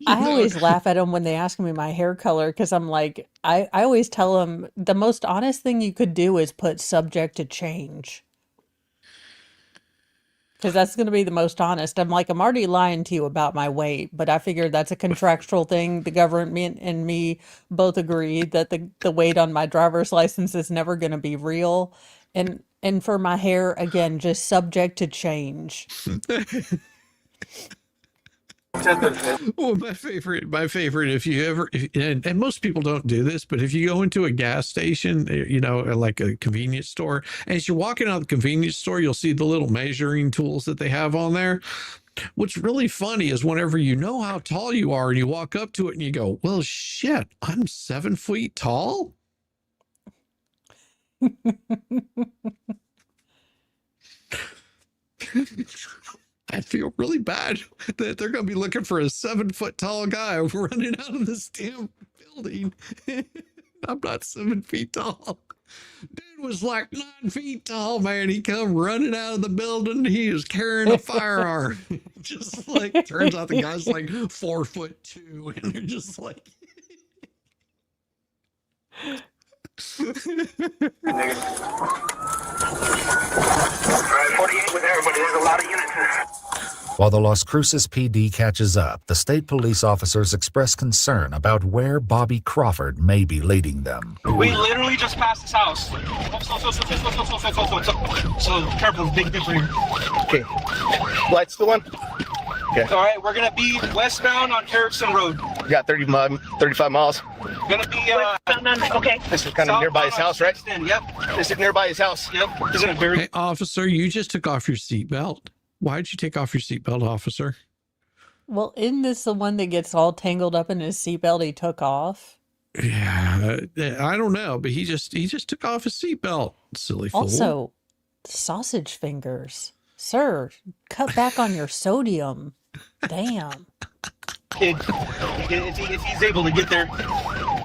I always laugh at them when they ask me my hair color because I'm like, I always tell them the most honest thing you could do is put subject to change. Because that's going to be the most honest. I'm like, I'm already lying to you about my weight, but I figured that's a contractual thing. The government and me both agree that the weight on my driver's license is never going to be real. And for my hair, again, just subject to change. Well, my favorite, if you ever, and most people don't do this, but if you go into a gas station, you know, like a convenience store, and as you're walking out of the convenience store, you'll see the little measuring tools that they have on there. What's really funny is whenever you know how tall you are and you walk up to it and you go, well, shit, I'm 7 feet tall. I feel really bad that they're going to be looking for a 7 foot tall guy running out of this damn building. I'm not 7 feet tall. Dude was like 9 feet tall, man. He come running out of the building. He was carrying a firearm. Just like, turns out the guy's like 4'2", and they're just like. 48 with everybody. There's a lot of units. While the Las Cruces PD catches up, the state police officers express concern about where Bobby Crawford may be leading them. We literally just passed this house. So careful, big difference. Okay. Lights still on? Okay. All right, we're gonna be westbound on Harrison Road. We got 35 miles. Gonna be okay. This is kind of nearby his house, right? Yep. This is nearby his house. Yep. Isn't it very? Hey, officer, you just took off your seatbelt. Why did you take off your seatbelt, officer? Well, isn't this the one that gets all tangled up in his seatbelt he took off? Yeah, I don't know, but he just took off his seatbelt. Silly fool. Also, sausage fingers. Sir, cut back on your sodium. Damn. Kid, if he's able to get there.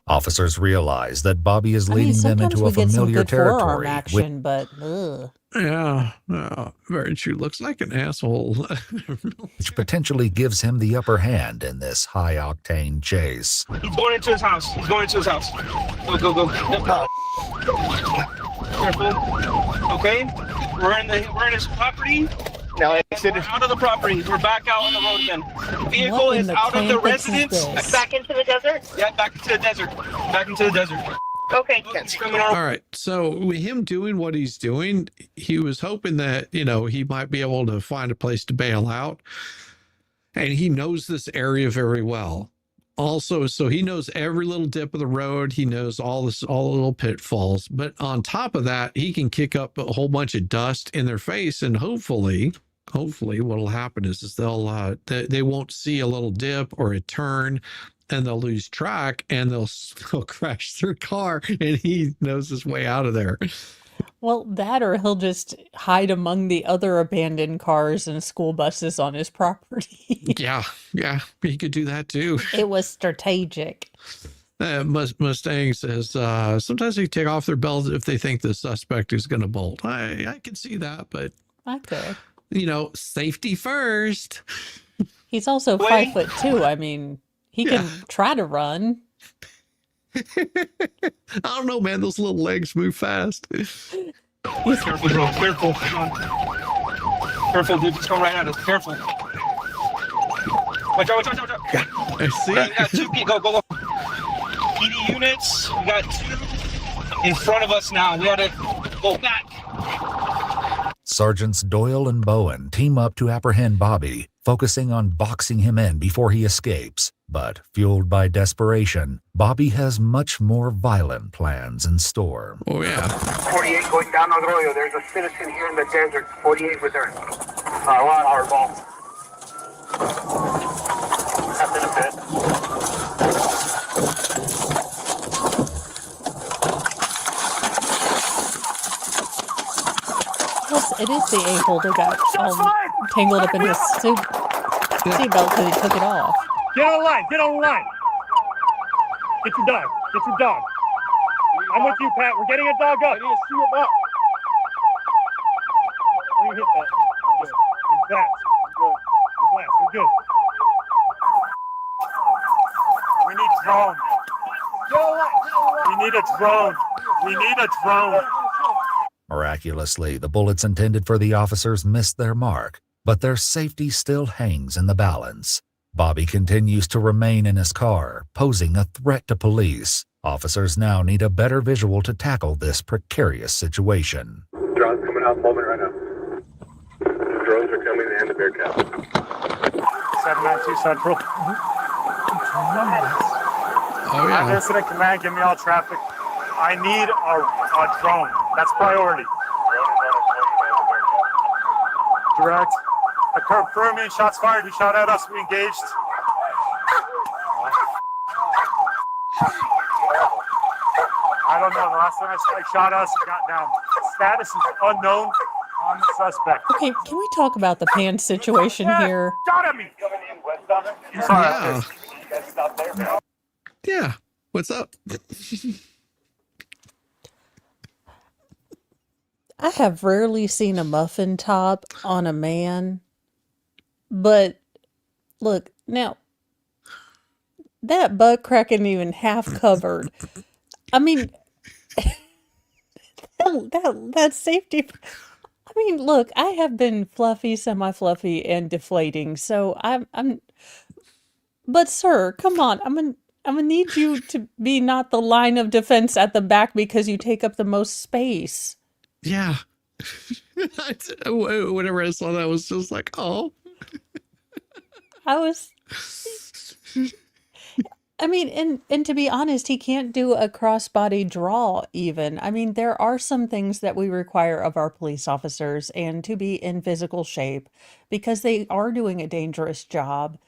Officers realize that Bobby is leading them sometimes into we a get some familiar good forearm territory, action, but ugh. Yeah, very true. Looks like an asshole. which potentially gives him the upper hand in this high-octane chase. He's going into his house. He's going into his house. Go. Careful. Okay. We're in his property. Now exit out of the property. We're back out on the road again. Vehicle is out of the residence. Back into the desert? Yeah, back into the desert. Back into the desert. Okay. All right. So with him doing what he's doing, he was hoping that, he might be able to find a place to bail out. And he knows this area very well. Also, so he knows every little dip of the road. He knows all the little pitfalls. But on top of that, he can kick up a whole bunch of dust in their face. And hopefully what'll happen is they won't see a little dip or a turn, and they'll lose track, and they'll crash their car, and he knows his way out of there. Well, that or he'll just hide among the other abandoned cars and school buses on his property. Yeah, he could do that too. It was strategic. Mustang says sometimes they take off their belts if they think the suspect is going to bolt. I can see that, but I could. Safety first. He's also 5'2". I mean, he can try to run. I don't know, man. Those little legs move fast. Careful, bro. Careful. Careful, dude. He's coming right at us. Careful. Watch out. I see. We got 2 people. Go. PD units. We got 2 in front of us now. We got to go back. Sergeants Doyle and Bowen team up to apprehend Bobby, focusing on boxing him in before he escapes. But fueled by desperation, Bobby has much more violent plans in store. Oh, yeah. 48 going down Arroyo. There's a citizen here in the desert. 48 with her. We're on hardball. After the pit. Yes, it is the a-hole that got tangled up in his seatbelt because he took it off. Get on the line. Get your dog. I'm with you, Pat. We're getting a dog up. I need to see him up. When you hit that. Relax. We're good. We need drone. We need a drone. Miraculously, the bullets intended for the officers missed their mark, but their safety still hangs in the balance. Bobby continues to remain in his car, posing a threat to police. Officers now need a better visual to tackle this precarious situation. Drones coming out moment right now. Drones are coming and the Bearcat. 792 Central. Oh, yeah. Incident command, give me all traffic. I need a drone. That's priority. Direct. Confirming shots fired. He shot at us. We engaged. I don't know. The last time I shot us, it got down. Status is unknown on the suspect. Okay, can we talk about the pan situation here? Shot at me. Yeah. What's up? I have rarely seen a muffin top on a man, but look, now, that butt crack isn't even half covered. I mean, that safety. I mean, look, I have been fluffy, semi-fluffy, and deflating, so I'm. But sir, come on, I'm gonna need you to be not the line of defense at the back because you take up the most space. Yeah. Whenever I saw that, I was just like, oh. I mean, and to be honest, he can't do a crossbody draw even. I mean, there are some things that we require of our police officers and to be in physical shape because they are doing a dangerous job.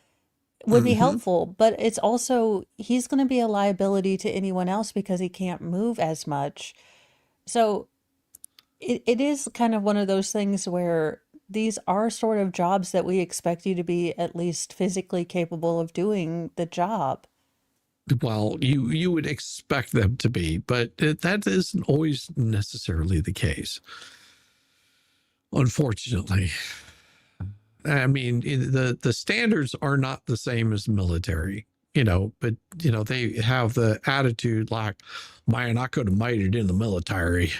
would be helpful, but it's also he's going to be a liability to anyone else because he can't move as much. So it is kind of one of those things where these are sort of jobs that we expect you to be at least physically capable of doing the job. Well, you would expect them to be, but that isn't always necessarily the case, unfortunately. I mean, the standards are not the same as the military, but they have the attitude like, man, I could have made it in the military.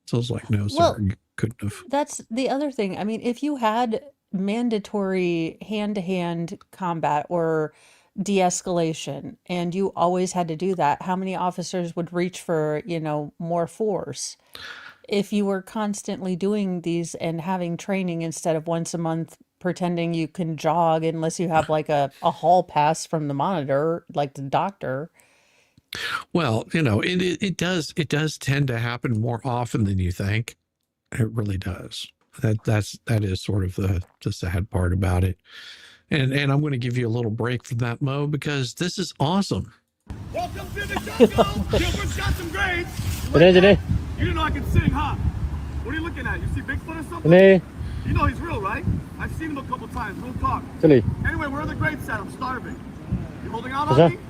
So it's like, no, sir, Well, you couldn't have. that's the other thing. I mean, if you had mandatory hand-to-hand combat or de-escalation and you always had to do that, how many officers would reach for, more force? If you were constantly doing these and having training instead of once a month pretending you can jog unless you have like a hall pass from the monitor, like the doctor. Well, it does tend to happen more often than you think. It really does. That is sort of the sad part about it. And I'm going to give you a little break from that, Mo, because this is awesome. Welcome to the jungle. Gilbert's got some grades. Today. You didn't know I could sing, huh? What are you looking at? You see Bigfoot or something? Today. You know he's real, right? I've seen him a couple times. We'll talk. Today. Anyway, where are the grades at? I'm starving. You holding out What's on that? me?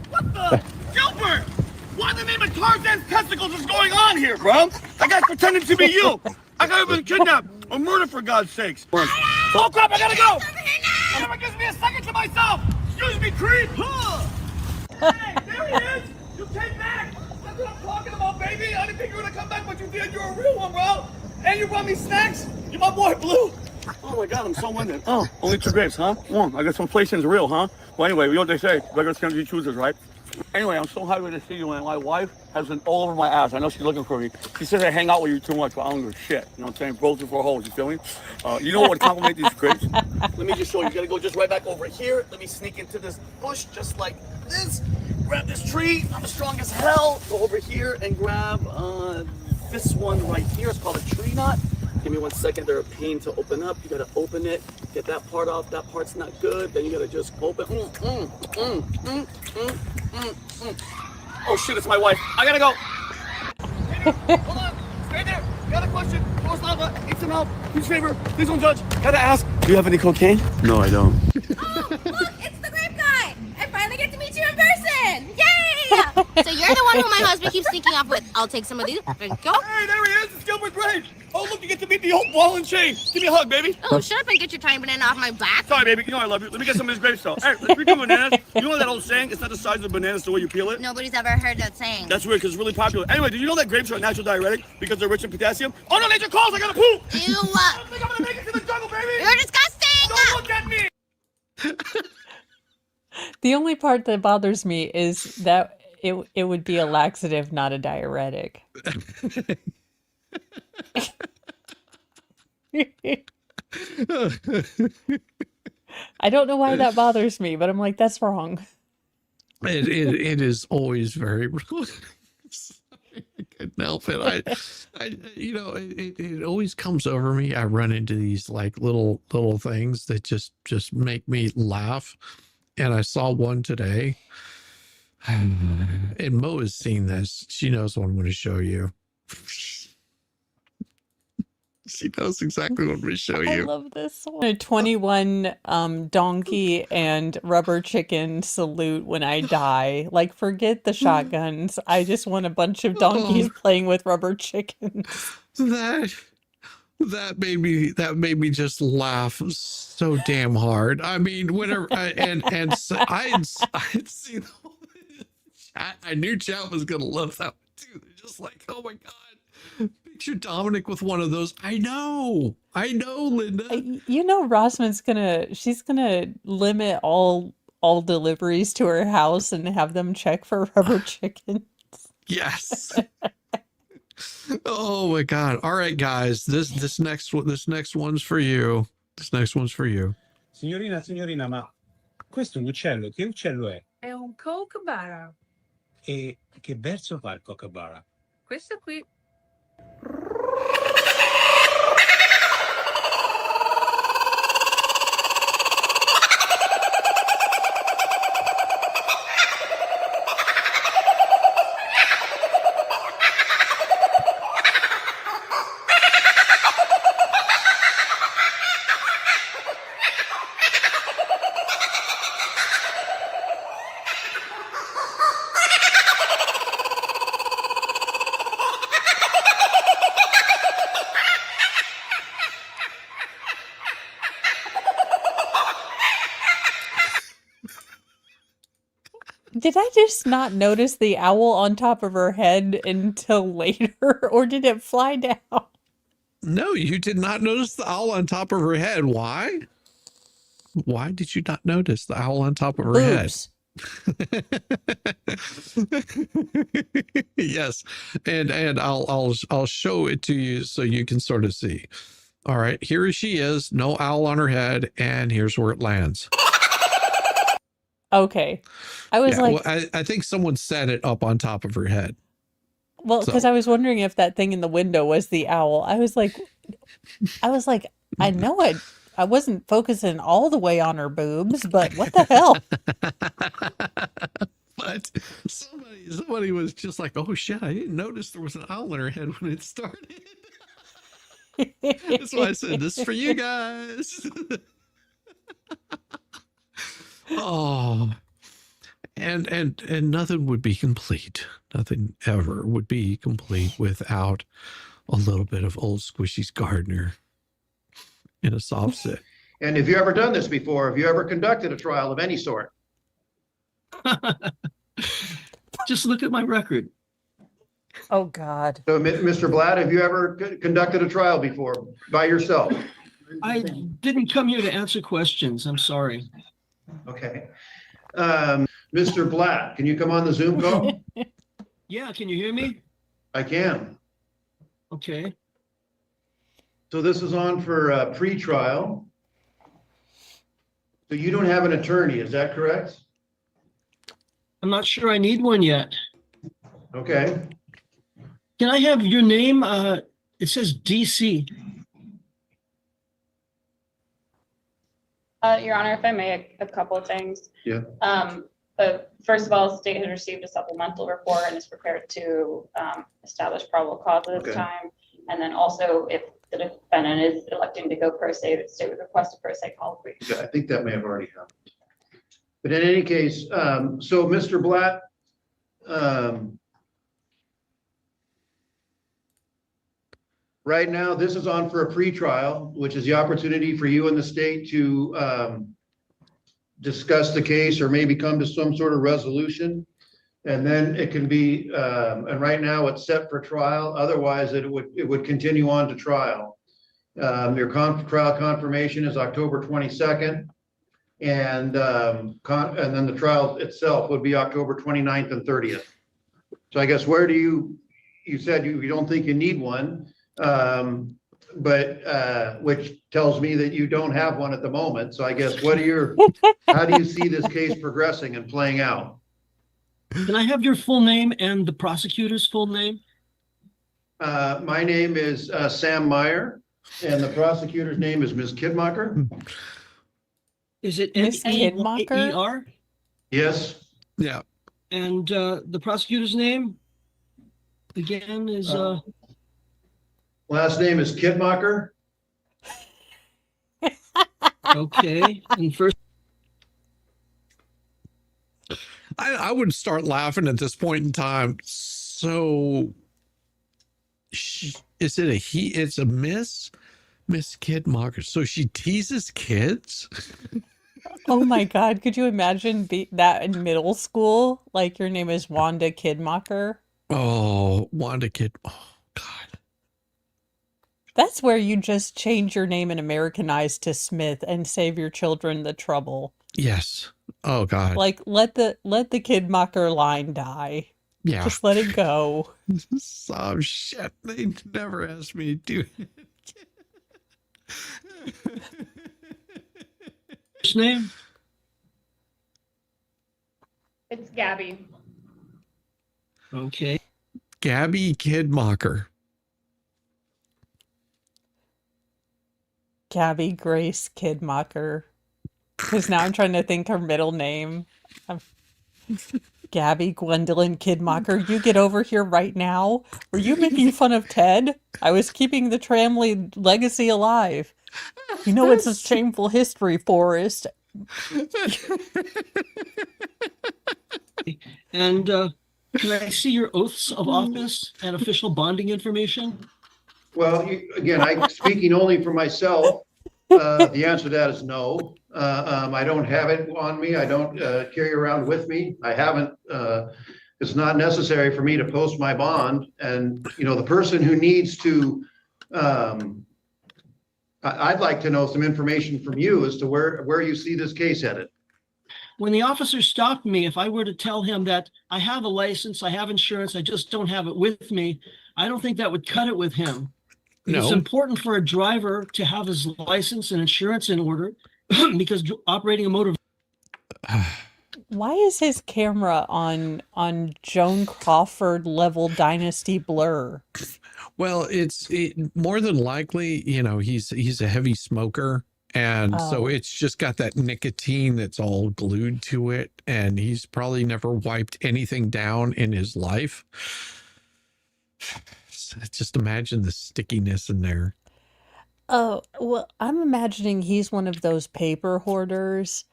What the? Gilbert! What in the name of Tarzan's testicles is going on here, bro? That guy's pretending to be you. I got been kidnapped or murdered, for God's sakes. Oh crap, I gotta go! Never gives me a second to myself! Excuse me, creep! Hey, there he is! You came back! That's what I'm talking about, baby! I didn't think you were gonna come back, but you did. You're a real one, bro! And you brought me snacks? You're my boy, Blue! Oh my God, I'm so winded. Oh, only 2 grapes, huh? I guess inflation's real, huh? Well, anyway, you know what they say. Beggars can't be choosers, right? Anyway, I'm so happy to see you, and my wife has been all over my ass. I know she's looking for me. She says I hang out with you too much, but I don't give a shit. You know what I'm saying? Bros before hoes, you feel me? You know what would compliment these grapes? Let me just show you. You gotta go just right back over here. Let me sneak into this bush just like this. Grab this tree. I'm strong as hell. Go over here and grab this one right here. It's called a tree knot. Give me 1 second. They're a pain to open up. You gotta open it. Get that part off. That part's not good. Then you gotta just open. Oh shit, it's my wife. I gotta go. Hold on. Stay there. Got a question. Post lava. Need some help. Who's favor? Please don't judge. Gotta ask. Do you have any cocaine? No, I don't. Oh, look, it's the grape guy. I finally get to meet you in person. Yay! So you're the one who my husband keeps sneaking off with. I'll take some of these. Go. Hey, there he is. It's Gilbert Graves. Oh, look, you get to meet the old ball and chain. Give me a hug, baby. Oh, shut up and get your tiny banana off my back. Sorry, baby. You know I love you. Let me get some of this grape stuff. Hey, let's redo bananas. You know that old saying? It's not the size of the banana, it's the way you peel it. Nobody's ever heard that saying. That's weird because it's really popular. Anyway, did you know that grapes are a natural diuretic because they're rich in potassium? Oh, no, nature calls. I gotta poop. Ew. I don't think I'm gonna make it to the jungle, baby. You're disgusting. Don't look at me. The only part that bothers me is that it would be a laxative, not a diuretic. I don't know why that bothers me, but I'm like, that's wrong. It is always very wrong. I couldn't help it. It always comes over me. I run into these like little things that just make me laugh. And I saw one today. And Mo has seen this. She knows what I'm going to show you. She knows exactly what I'm going to show I you. love this one. A 21 donkey and rubber chicken salute when I die. Like, forget the shotguns. I just want a bunch of donkeys playing with rubber chickens. That made me just laugh so damn hard. I mean, whenever so I had seen chat. I knew chat was gonna love that one too. They're just like, oh my God. Picture Dominic with one of those. I know, Linda. You know, she's gonna limit all deliveries to her house and have them check for rubber chickens. Yes. Oh my God. All right, guys. This next one's for you. This next one's for you. Signorina, ma questo è un uccello. Che uccello è? È un kookaburra. E che verso fa il kookaburra? Questo qui. Did I just not notice the owl on top of her head until later, or did it fly down? No, you did not notice the owl on top of her head. Why? Why did you not notice the owl on top of her Boobs. head? Yes, and I'll show it to you so you can sort of see. All right, here she is, no owl on her head, and here's where it lands. Okay. I was Yeah, like, well, I think someone set it up on top of her head. well, because So- I was wondering if that thing in the window was the owl. I was like, I know I wasn't focusing all the way on her boobs, but what the hell? But somebody was just like, oh shit, I didn't notice there was an owl in her head when it started. That's why I said this is for you guys. Oh, and nothing would be complete. Nothing ever would be complete without a little bit of old Squishy's gardener in a soft sit. And have you ever done this before? Have you ever conducted a trial of any sort? Just look at my record. Oh God. So, Mr. Blatt, have you ever conducted a trial before by yourself? I didn't come here to answer questions. I'm sorry. Okay. Mr. Blatt, can you come on the Zoom call? Yeah, can you hear me? I can. Okay. So this is on for pre-trial. So you don't have an attorney, is that correct? I'm not sure I need one yet. Okay. Can I have your name? It says DC. Your Honor, if I may, a couple of things. Yeah. First of all, the state has received a supplemental report and is prepared to establish probable cause at this time. And then also, if the defendant is electing to go pro se, the state would request a pro se colloquy. Yeah, I think that may have already happened. But in any case, so Mr. Blatt, right now, this is on for a pretrial, which is the opportunity for you and the state to discuss the case or maybe come to some sort of resolution. And then it can be, and right now it's set for trial. Otherwise, it would continue on to trial. Your trial confirmation is October 22nd. And then the trial itself would be October 29th and 30th. So I guess where do you said you don't think you need one, but which tells me that you don't have one at the moment. So I guess how do you see this case progressing and playing out? Can I have your full name and the prosecutor's full name? My name is Sam Meyer, and the prosecutor's name is Ms. Kidmacher. Is it Miss Kidmacher? M-A-E-R? Yes. Yeah. And the prosecutor's name again is last name is Kidmacher. Okay. And first, I would start laughing at this point in time. So is it a he? It's a Miss Kidmacher. So she teases kids. Oh my God. Could you imagine that in middle school? Like your name is Wanda Kidmacher. Oh, Wanda Kid. Oh God. That's where you just change your name and Americanize to Smith and save your children the trouble. Yes. Oh God. Like let the Kidmacher line die. Yeah. Just let it go. Oh shit. They never asked me to do it. first name? It's Gabby. Okay. Gabby Kidmacher. Gabby Grace Kidmacher. Because now I'm trying to think her middle name. Gabby Gwendolyn Kidmacher. You get over here right now. Were you making fun of Ted? I was keeping the Tramley legacy alive. You know it's a shameful history, Forrest. And can I see your oaths of office and official bonding information? Well, again, I'm speaking only for myself. The answer to that is no. I don't have it on me. I don't carry around with me. I haven't. It's not necessary for me to post my bond. And the person who needs to, I'd like to know some information from you as to where you see this case headed. When the officer stopped me, if I were to tell him that I have a license, I have insurance, I just don't have it with me, I don't think that would cut it with him. No. It's important for a driver to have his license and insurance in order because operating a motor. Why is his camera on Joan Crawford level Dynasty blur? Well, more than likely, he's a heavy smoker. And so it's just got that nicotine that's all glued to it. And he's probably never wiped anything down in his life. Just imagine the stickiness in there. Oh, well, I'm imagining he's one of those paper hoarders.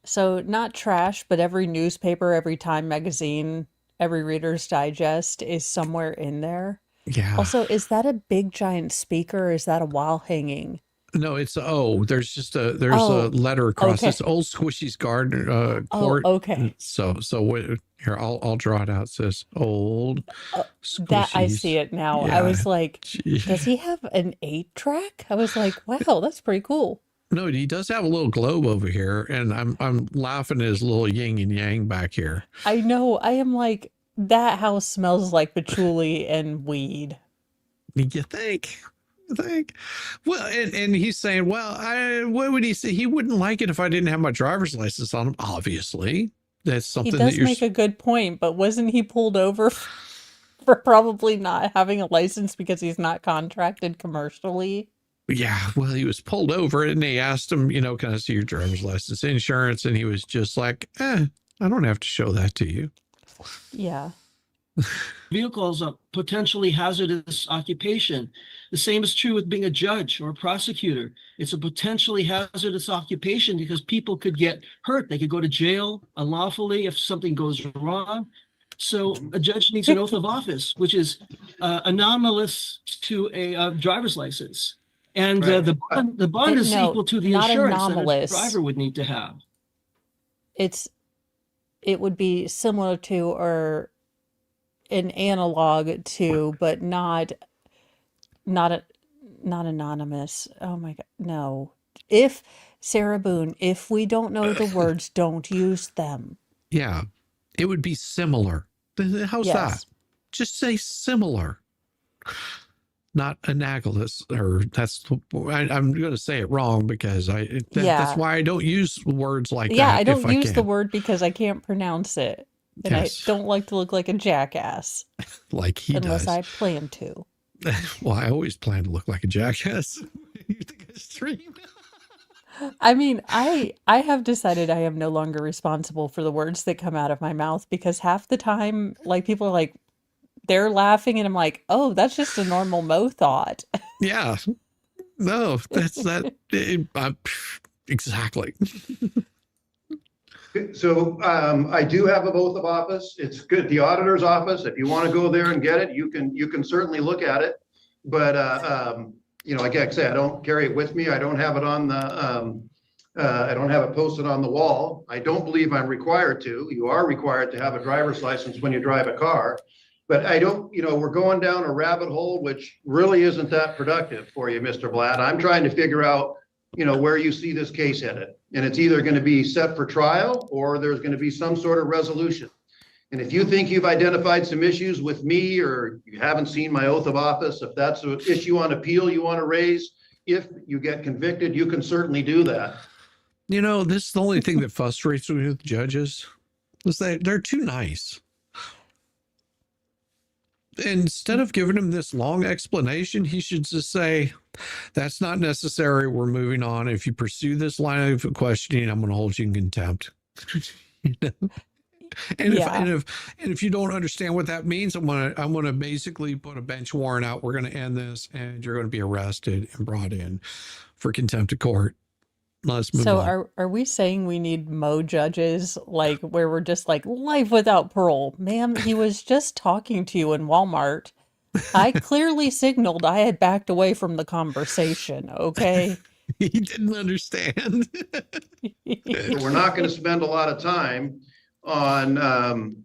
So not trash, but every newspaper, every Time magazine, every Reader's Digest is somewhere in there. Yeah. Also, is that a big giant speaker or is that a wall hanging? No, it's there's just a letter across okay. this old Squishy's garden court. Okay. So here I'll draw it out. It says old That I Squishy's. see it now. Yeah. I was like, does he have an 8-track? I was like, wow, that's pretty cool. No, he does have a little globe over here, and I'm laughing at his little yin and yang back here. I know. I am like, that house smells like patchouli and weed. You think? Well, and he's saying, well, what would he say? He wouldn't like it if I didn't have my driver's license on him. Obviously, that's something He that does you're. make a good point, but wasn't he pulled over for probably not having a license because he's not contracted commercially? Yeah, well, he was pulled over and they asked him, can I see your driver's license, insurance? And he was just like, I don't have to show that to you. Yeah. Vehicle is a potentially hazardous occupation. The same is true with being a judge or a prosecutor. It's a potentially hazardous occupation because people could get hurt. They could go to jail unlawfully if something goes wrong. So a judge needs an oath of office, which is anomalous to a driver's license. And Right. The bond is No, equal to the not insurance that a anomalous. driver would need to have. It would be similar to or an analog to, but not anonymous. Oh my God, no. If Sarah Boone, if we don't know the words, don't use them. Yeah, it would be similar. How's Yes. that? Just say similar, not analogous. Or I'm going to say it wrong because that's Yeah. why I don't use words like Yeah, that. I if don't use the can. word because I can't pronounce it. And Yes. I don't like to look like a jackass Like he unless does. I plan to. Well, I always plan to look like a jackass. You think I stream? I mean, I have decided I am no longer responsible for the words that come out of my mouth because half the time, like people are like, they're laughing and I'm like, oh, that's just a normal Mo thought. Yeah. No, that's that. Exactly. So I do have a oath of office. It's good. The auditor's office. If you want to go there and get it, you can certainly look at it. But like I said, I don't carry it with me. I don't have it on the. I don't have it posted on the wall. I don't believe I'm required to. You are required to have a driver's license when you drive a car. But I don't. We're going down a rabbit hole, which really isn't that productive for you, Mr. Blatt. I'm trying to figure out, where you see this case headed. And it's either going to be set for trial or there's going to be some sort of resolution. And if you think you've identified some issues with me or you haven't seen my oath of office, if that's an issue on appeal you want to raise, if you get convicted, you can certainly do that. This is the only thing that frustrates me with judges is that they're too nice. Instead of giving him this long explanation, he should just say, that's not necessary. We're moving on. If you pursue this line of questioning, I'm going to hold you in contempt. And if you don't understand what that means, I'm gonna basically put a bench warrant out. We're going to end this and you're going to be arrested and brought in for contempt of court. Let's move So on. are we saying we need Mo judges like where we're just like life without parole? Ma'am, he was just talking to you in Walmart. I clearly signaled I had backed away from the conversation, okay? He didn't understand. But we're not going to spend a lot of time on,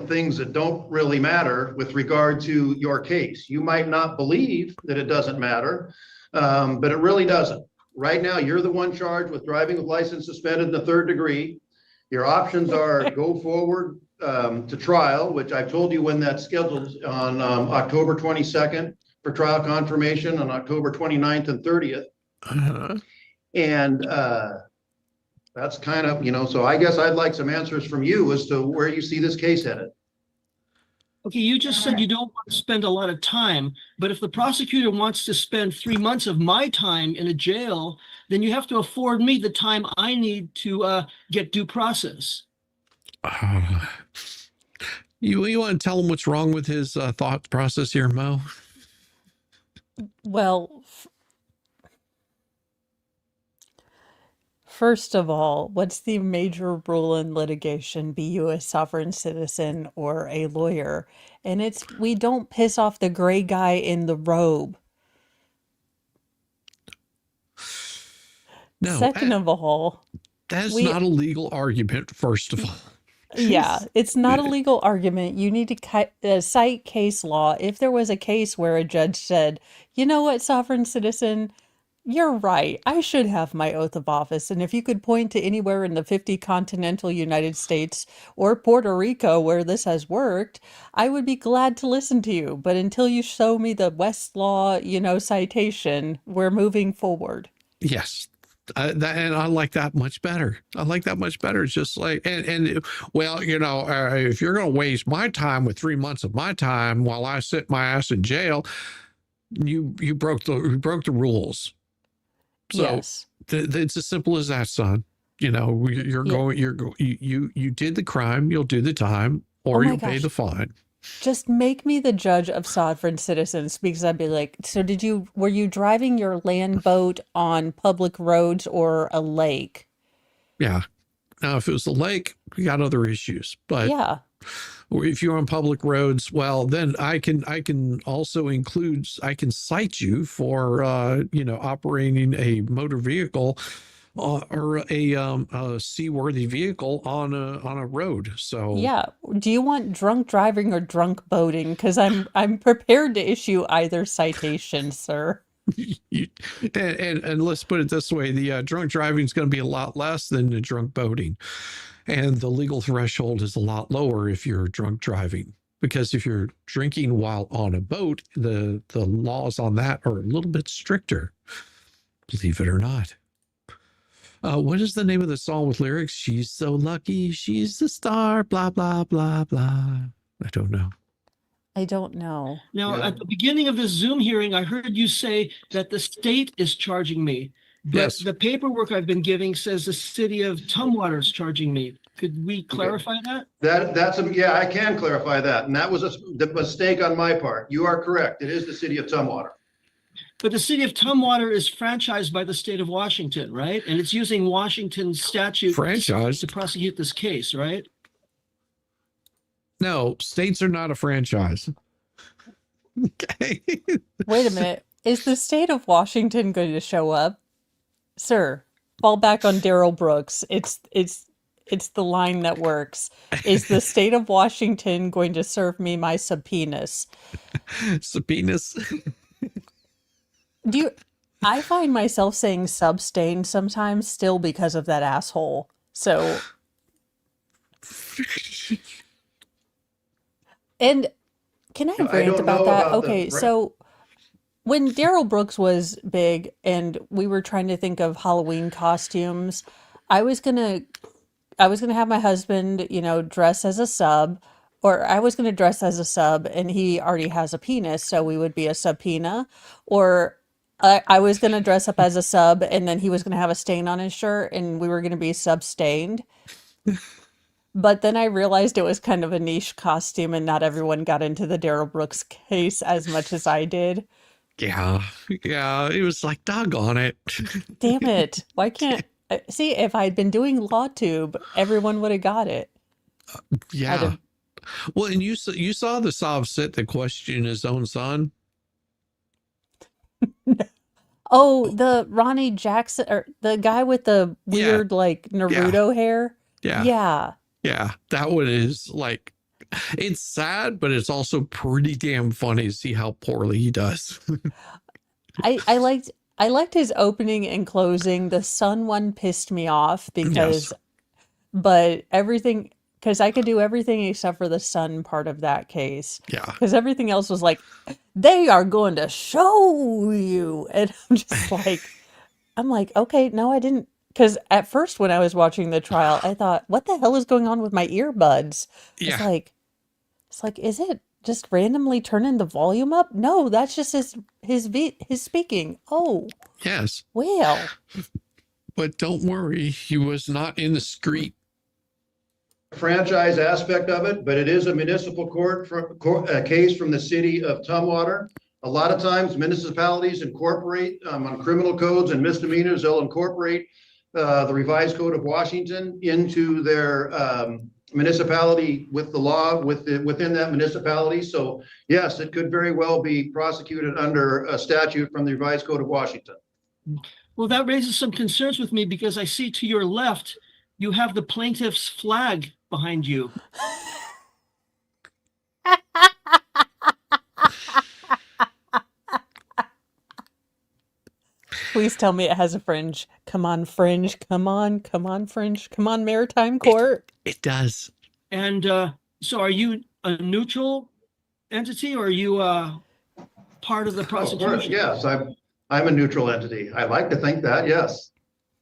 things that don't really matter with regard to your case. You might not believe that it doesn't matter, but it really doesn't. Right now, you're the one charged with driving with license suspended in the 3rd degree. Your options are go forward to trial, which I've told you when that's scheduled on October 22nd for trial confirmation on October 29th and 30th. And that's kind of, so I guess I'd like some answers from you as to where you see this case headed. Okay, you just said you don't want to spend a lot of time, but if the prosecutor wants to spend 3 months of my time in a jail, then you have to afford me the time I need to get due process. You want to tell him what's wrong with his thought process here, Mo? Well, first of all, what's the major rule in litigation? Be you a sovereign citizen or a lawyer? And it's we don't piss off the gray guy in the robe. No. Second of all, that's not a legal argument, first of all. Yeah, it's not a legal argument. You need to cite case law. If there was a case where a judge said, you know what, sovereign citizen, you're right. I should have my oath of office. And if you could point to anywhere in the 50 continental United States or Puerto Rico where this has worked, I would be glad to listen to you. But until you show me the Westlaw, citation, we're moving forward. Yes. And I like that much better. I like that much better. It's just like, well, if you're going to waste my time with 3 months of my time while I sit my ass in jail, you broke the rules. So yes. It's as simple as that, son. You did the crime, you'll do the time, or you'll pay the fine. Just make me the judge of sovereign citizens, because I'd be like, so were you driving your land boat on public roads or a lake? Yeah. Now, if it was a lake, we got other issues. But yeah, if you're on public roads, well, then I can also include, I can cite you for, operating a motor vehicle or a seaworthy vehicle on a road. So yeah. Do you want drunk driving or drunk boating? Because I'm prepared to issue either citation, sir. And let's put it this way: the drunk driving is going to be a lot less than the drunk boating, and the legal threshold is a lot lower if you're drunk driving. Because if you're drinking while on a boat, the laws on that are a little bit stricter. Believe it or not. What is the name of the song with lyrics? She's so lucky, she's the star, blah, blah, blah, blah. I don't know. Now, at the beginning of this Zoom hearing, I heard you say that the state is charging me. But yes. The paperwork I've been giving says the city of Tumwater is charging me. Could we clarify that? I can clarify that. And that was the mistake on my part. You are correct. It is the city of Tumwater. But the city of Tumwater is franchised by the state of Washington, right? And it's using Washington statute to prosecute this case, right? No, states are not a franchise. Okay. Wait a minute. Is the state of Washington going to show up? Sir, fall back on Daryl Brooks. It's the line that works. Is the state of Washington going to serve me my subpoenas? Subpoenas? I find myself saying substain sometimes still because of that asshole. So. And can I rant about that? Okay, so when Daryl Brooks was big and we were trying to think of Halloween costumes, I was gonna have my husband, dress as a sub, or I was gonna dress as a sub and he already has a penis, so we would be a subpoena, or I was gonna dress up as a sub and then he was gonna have a stain on his shirt and we were gonna be substained. But then I realized it was kind of a niche costume and not everyone got into the Daryl Brooks case as much as I did. Yeah, it was like, doggone it. Damn it. Why can't... See, if I'd been doing LawTube, everyone would have got it. Yeah. Well, and you saw the sob sit that questioned his own son. Oh, the Ronnie Jackson, or the guy with the weird like Naruto hair. Yeah. Yeah. Yeah, that one is like, it's sad, but it's also pretty damn funny to see how poorly he does. I liked his opening and closing. The sun one pissed me off because, but everything, because I could do everything except for the sun part of that case. Yeah. Because everything else was like, they are going to show you. And I'm like, okay, no, I didn't. Because at first when I was watching the trial, I thought, what the hell is going on with my earbuds? Yeah. It's like, is it just randomly turning the volume up? No, that's just his speaking. Oh, Yes. well. But don't worry, he was not in the street. Franchise aspect of it, but it is a municipal case from the city of Tumwater. A lot of times municipalities incorporate on criminal codes and misdemeanors, they'll incorporate the revised code of Washington into their municipality with the law within that municipality. So yes, it could very well be prosecuted under a statute from the revised code of Washington. Well, that raises some concerns with me because I see to your left, you have the plaintiff's flag behind you. Please tell me it has a fringe. Come on, fringe. Come on, fringe. Come on, maritime court. It does. And so are you a neutral entity or are you part of the prosecution? Yes, I'm a neutral entity. I like to think that, yes.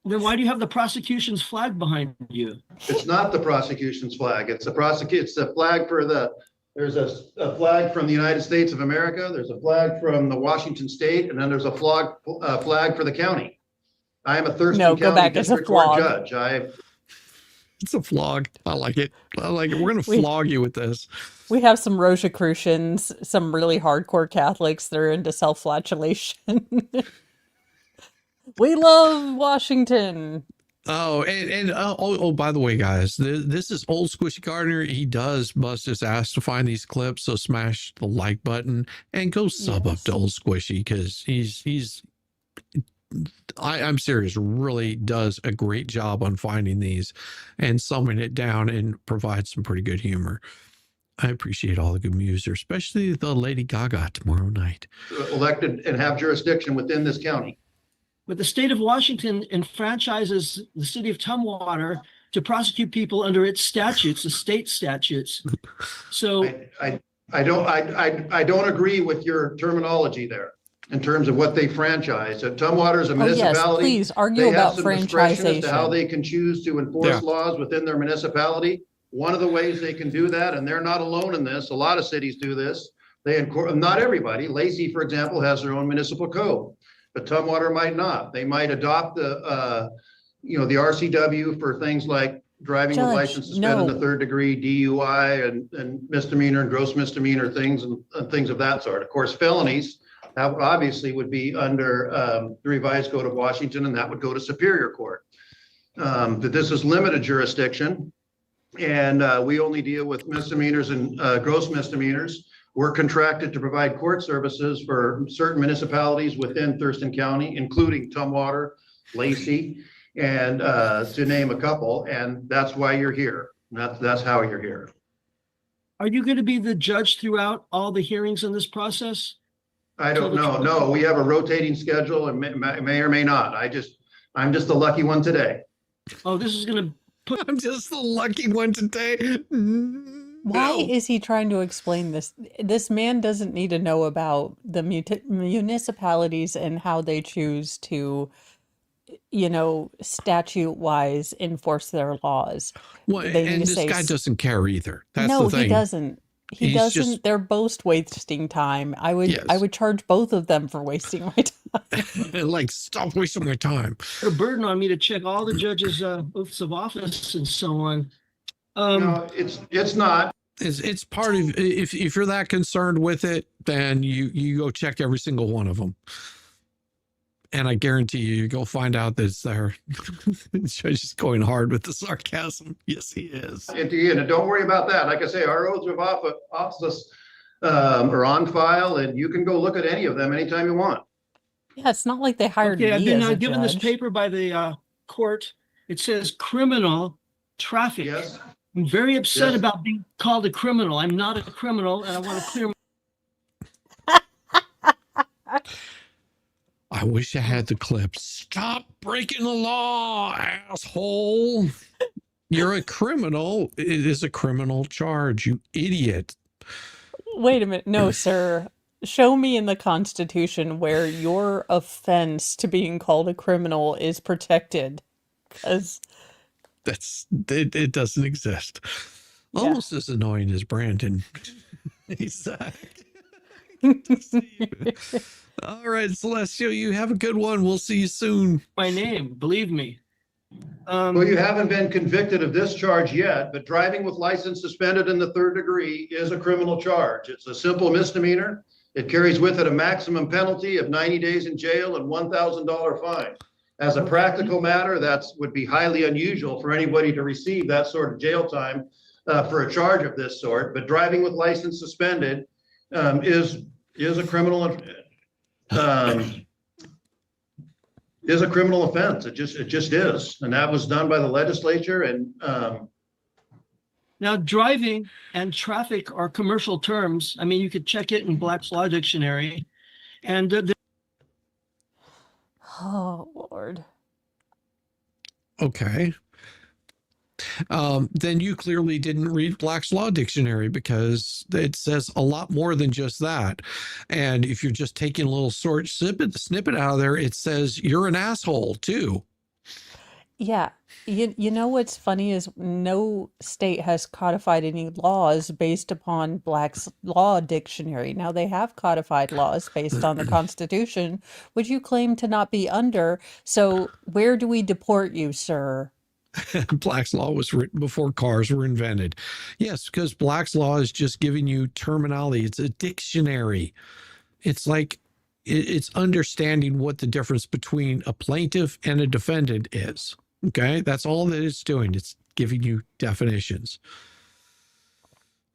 Then why do you have the prosecution's flag behind you? It's not the prosecution's flag. It's the flag for there's a flag from the United States of America. There's a flag from the Washington state, and then there's a flag for the county. I am a Thurston County District Court judge. It's a flog. I like it. We're going to flog you with this. We have some Rosicrucians, some really hardcore Catholics that are into self-flagellation. We love Washington. Oh, and by the way, guys, this is Old Squishy Gardner. He does bust his ass to find these clips, so smash the like button and go sub up to Old Squishy because I'm serious, really does a great job on finding these and summing it down and provides some pretty good humor. I appreciate all the good music, especially the Lady Gaga tomorrow night. Elected and have jurisdiction within this county. But the state of Washington enfranchises the city of Tumwater to prosecute people under its statutes, the state statutes. So I don't agree with your terminology there in terms of what they franchise. Tumwater is a municipality. Yes, please argue about franchisation. As to how they can choose to enforce laws within their municipality. One of the ways they can do that, and they're not alone in this, a lot of cities do this. Not everybody. Lacey, for example, has their own municipal code. But Tumwater might not. They might adopt the RCW for things like driving with license suspended in the third degree, DUI, and misdemeanor and gross misdemeanor things and things of that sort. Of course, felonies obviously would be under the revised code of Washington, and that would go to Superior Court. But this is limited jurisdiction, and we only deal with misdemeanors and gross misdemeanors. We're contracted to provide court services for certain municipalities within Thurston County, including Tumwater, Lacey, and to name a couple. And that's why you're here. That's how you're here. are you going to be the judge throughout all the hearings in this process? I don't know. No, we have a rotating schedule and may or may not. I'm just the lucky one today. Oh, this is going to put. I'm just the lucky one today. Why is he trying to explain this? This man doesn't need to know about the municipalities and how they choose to, statute-wise enforce their laws. Well, and this guy doesn't care either. That's no, the thing. he doesn't. He He's doesn't. just- They're both wasting time. I would charge both of them for wasting my time. Like, stop wasting my time. Put a burden on me to check all the judges' oaths of office and so on. No, it's not. It's part of, if you're that concerned with it, then you go check every single one of them. And I guarantee you go find out that it's there. The judge is going hard with the sarcasm. Yes, he is. And don't worry about that. Like I say, our oaths of office are on file, and you can go look at any of them anytime you want. Yeah, it's not like they hired Okay, I've me been as a given this judge. paper by the court. It says criminal traffic. Yes. I'm very upset Yes. about being called a criminal. I'm not a criminal, and I want to clear. I wish I had the clip. Stop breaking the law, asshole. You're a criminal. It is a criminal charge, you idiot. Wait a minute. No, sir. Show me in the Constitution where your offense to being called a criminal is protected. Because It doesn't exist. Almost as annoying as Brandon. He's all right, Celestial, you have a good one. We'll see you soon. My name, believe me. Well, you haven't been convicted of this charge yet, but driving with license suspended in the 3rd degree is a criminal charge. It's a simple misdemeanor. It carries with it a maximum penalty of 90 days in jail and $1,000 fine. As a practical matter, that would be highly unusual for anybody to receive that sort of jail time for a charge of this sort. But driving with license suspended is a criminal is a criminal offense. It just is, and that was done by the legislature. And Now, driving and traffic are commercial terms. I mean, you could check it in Black's Law Dictionary. And oh, Lord. Okay. Then you clearly didn't read Black's Law Dictionary, because it says a lot more than just that. And if you're just taking a little short snippet out of there, it says you're an asshole too. Yeah. You know what's funny is no state has codified any laws based upon Black's Law Dictionary. Now, they have codified laws based on the Constitution, which you claim to not be under. So where do we deport you, sir? Black's Law was written before cars were invented. Yes, because Black's Law is just giving you terminology. It's a dictionary. It's like it's understanding what the difference between a plaintiff and a defendant is. Okay, that's all that it's doing. It's giving you definitions.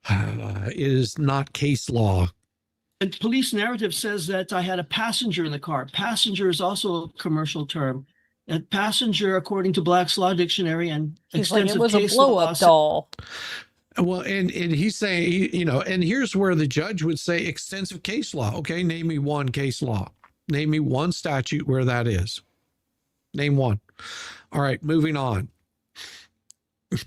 It is not case law. And police narrative says that I had a passenger in the car. Passenger is also a commercial term. A passenger, according to Black's Law Dictionary and He's like, it extensive was a case law, blow-up doll. Well, and he's saying, and here's where the judge would say extensive case law. Okay, name me one case law. Name me one statute where that is. Name one. All right, moving on. We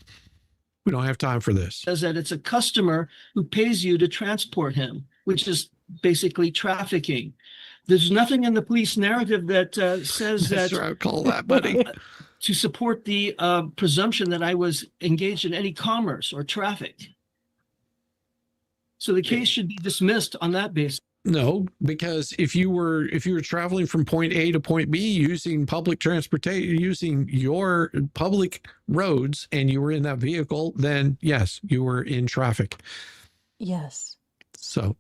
don't have time for this. Says that it's a customer who pays you to transport him, which is basically trafficking. There's nothing in the police narrative that says That's that what I call that, buddy. to support the presumption that I was engaged in any commerce or traffic. So the case should be dismissed on that basis. No, because if you were traveling from point A to point B using public transportation, using your public roads, and you were in that vehicle, then yes, you were in traffic. Yes. So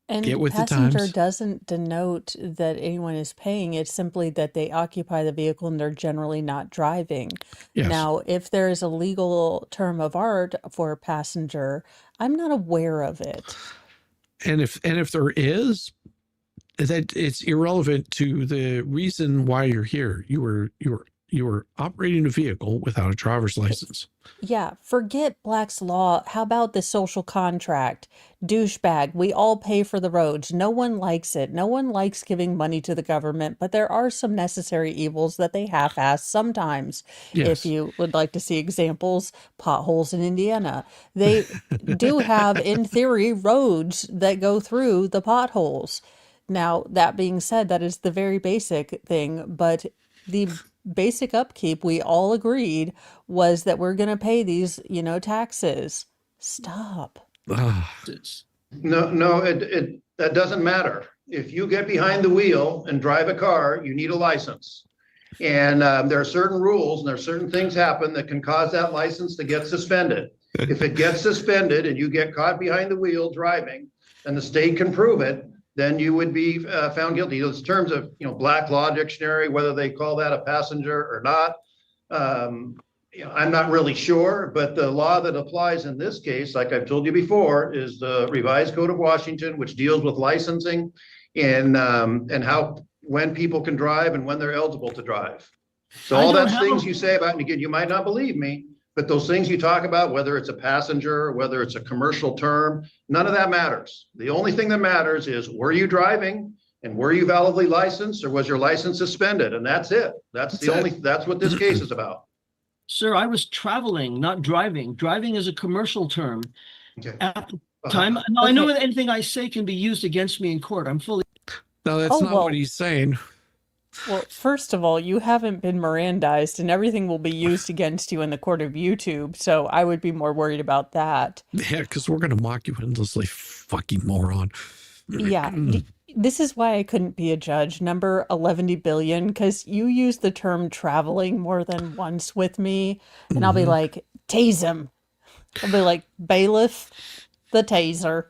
And get with the passenger times. doesn't denote that anyone is paying. It's simply that they occupy the vehicle and they're generally not driving. Yes. Now, if there is a legal term of art for a passenger, I'm not aware of it. And if there is, that it's irrelevant to the reason why you're here. You were operating a vehicle without a driver's license. Yeah, forget Black's Law. How about the social contract? Douchebag, we all pay for the roads. No one likes it. No one likes giving money to the government, but there are some necessary evils that they half-ass sometimes. Yes. If you would like to see examples, potholes in Indiana. They do have, in theory, roads that go through the potholes. Now, that being said, that is the very basic thing, but the basic upkeep, we all agreed, was that we're going to pay these, taxes. Stop. No, that doesn't matter. If you get behind the wheel and drive a car, you need a license. And there are certain rules and there are certain things happen that can cause that license to get suspended. If it gets suspended and you get caught behind the wheel driving, and the state can prove it, then you would be found guilty. Those terms of, Black Law Dictionary, whether they call that a passenger or not, I'm not really sure, but the law that applies in this case, like I've told you before, is the Revised Code of Washington, which deals with licensing and when people can drive and when they're eligible to drive. So all those things you say about, and again, you might not believe me, but those things you talk about, whether it's a passenger, whether it's a commercial term, none of that matters. The only thing that matters is, were you driving and were you validly licensed, or was your license suspended? And that's it. That's what this case is about. Sir, I was traveling, not driving. Driving is a commercial term. Okay. At the time, I know that anything I say can be used against me in court. I'm fully. No, that's not what he's saying. Well, first of all, you haven't been Mirandized, and everything will be used against you in the court of YouTube. So I would be more worried about that. Yeah, because we're going to mock you endlessly, fucking moron. Yeah. This is why I couldn't be a judge, number 11 billion, because you use the term traveling more than once with me, and I'll be like, tase him. I'll be like, bailiff, the taser.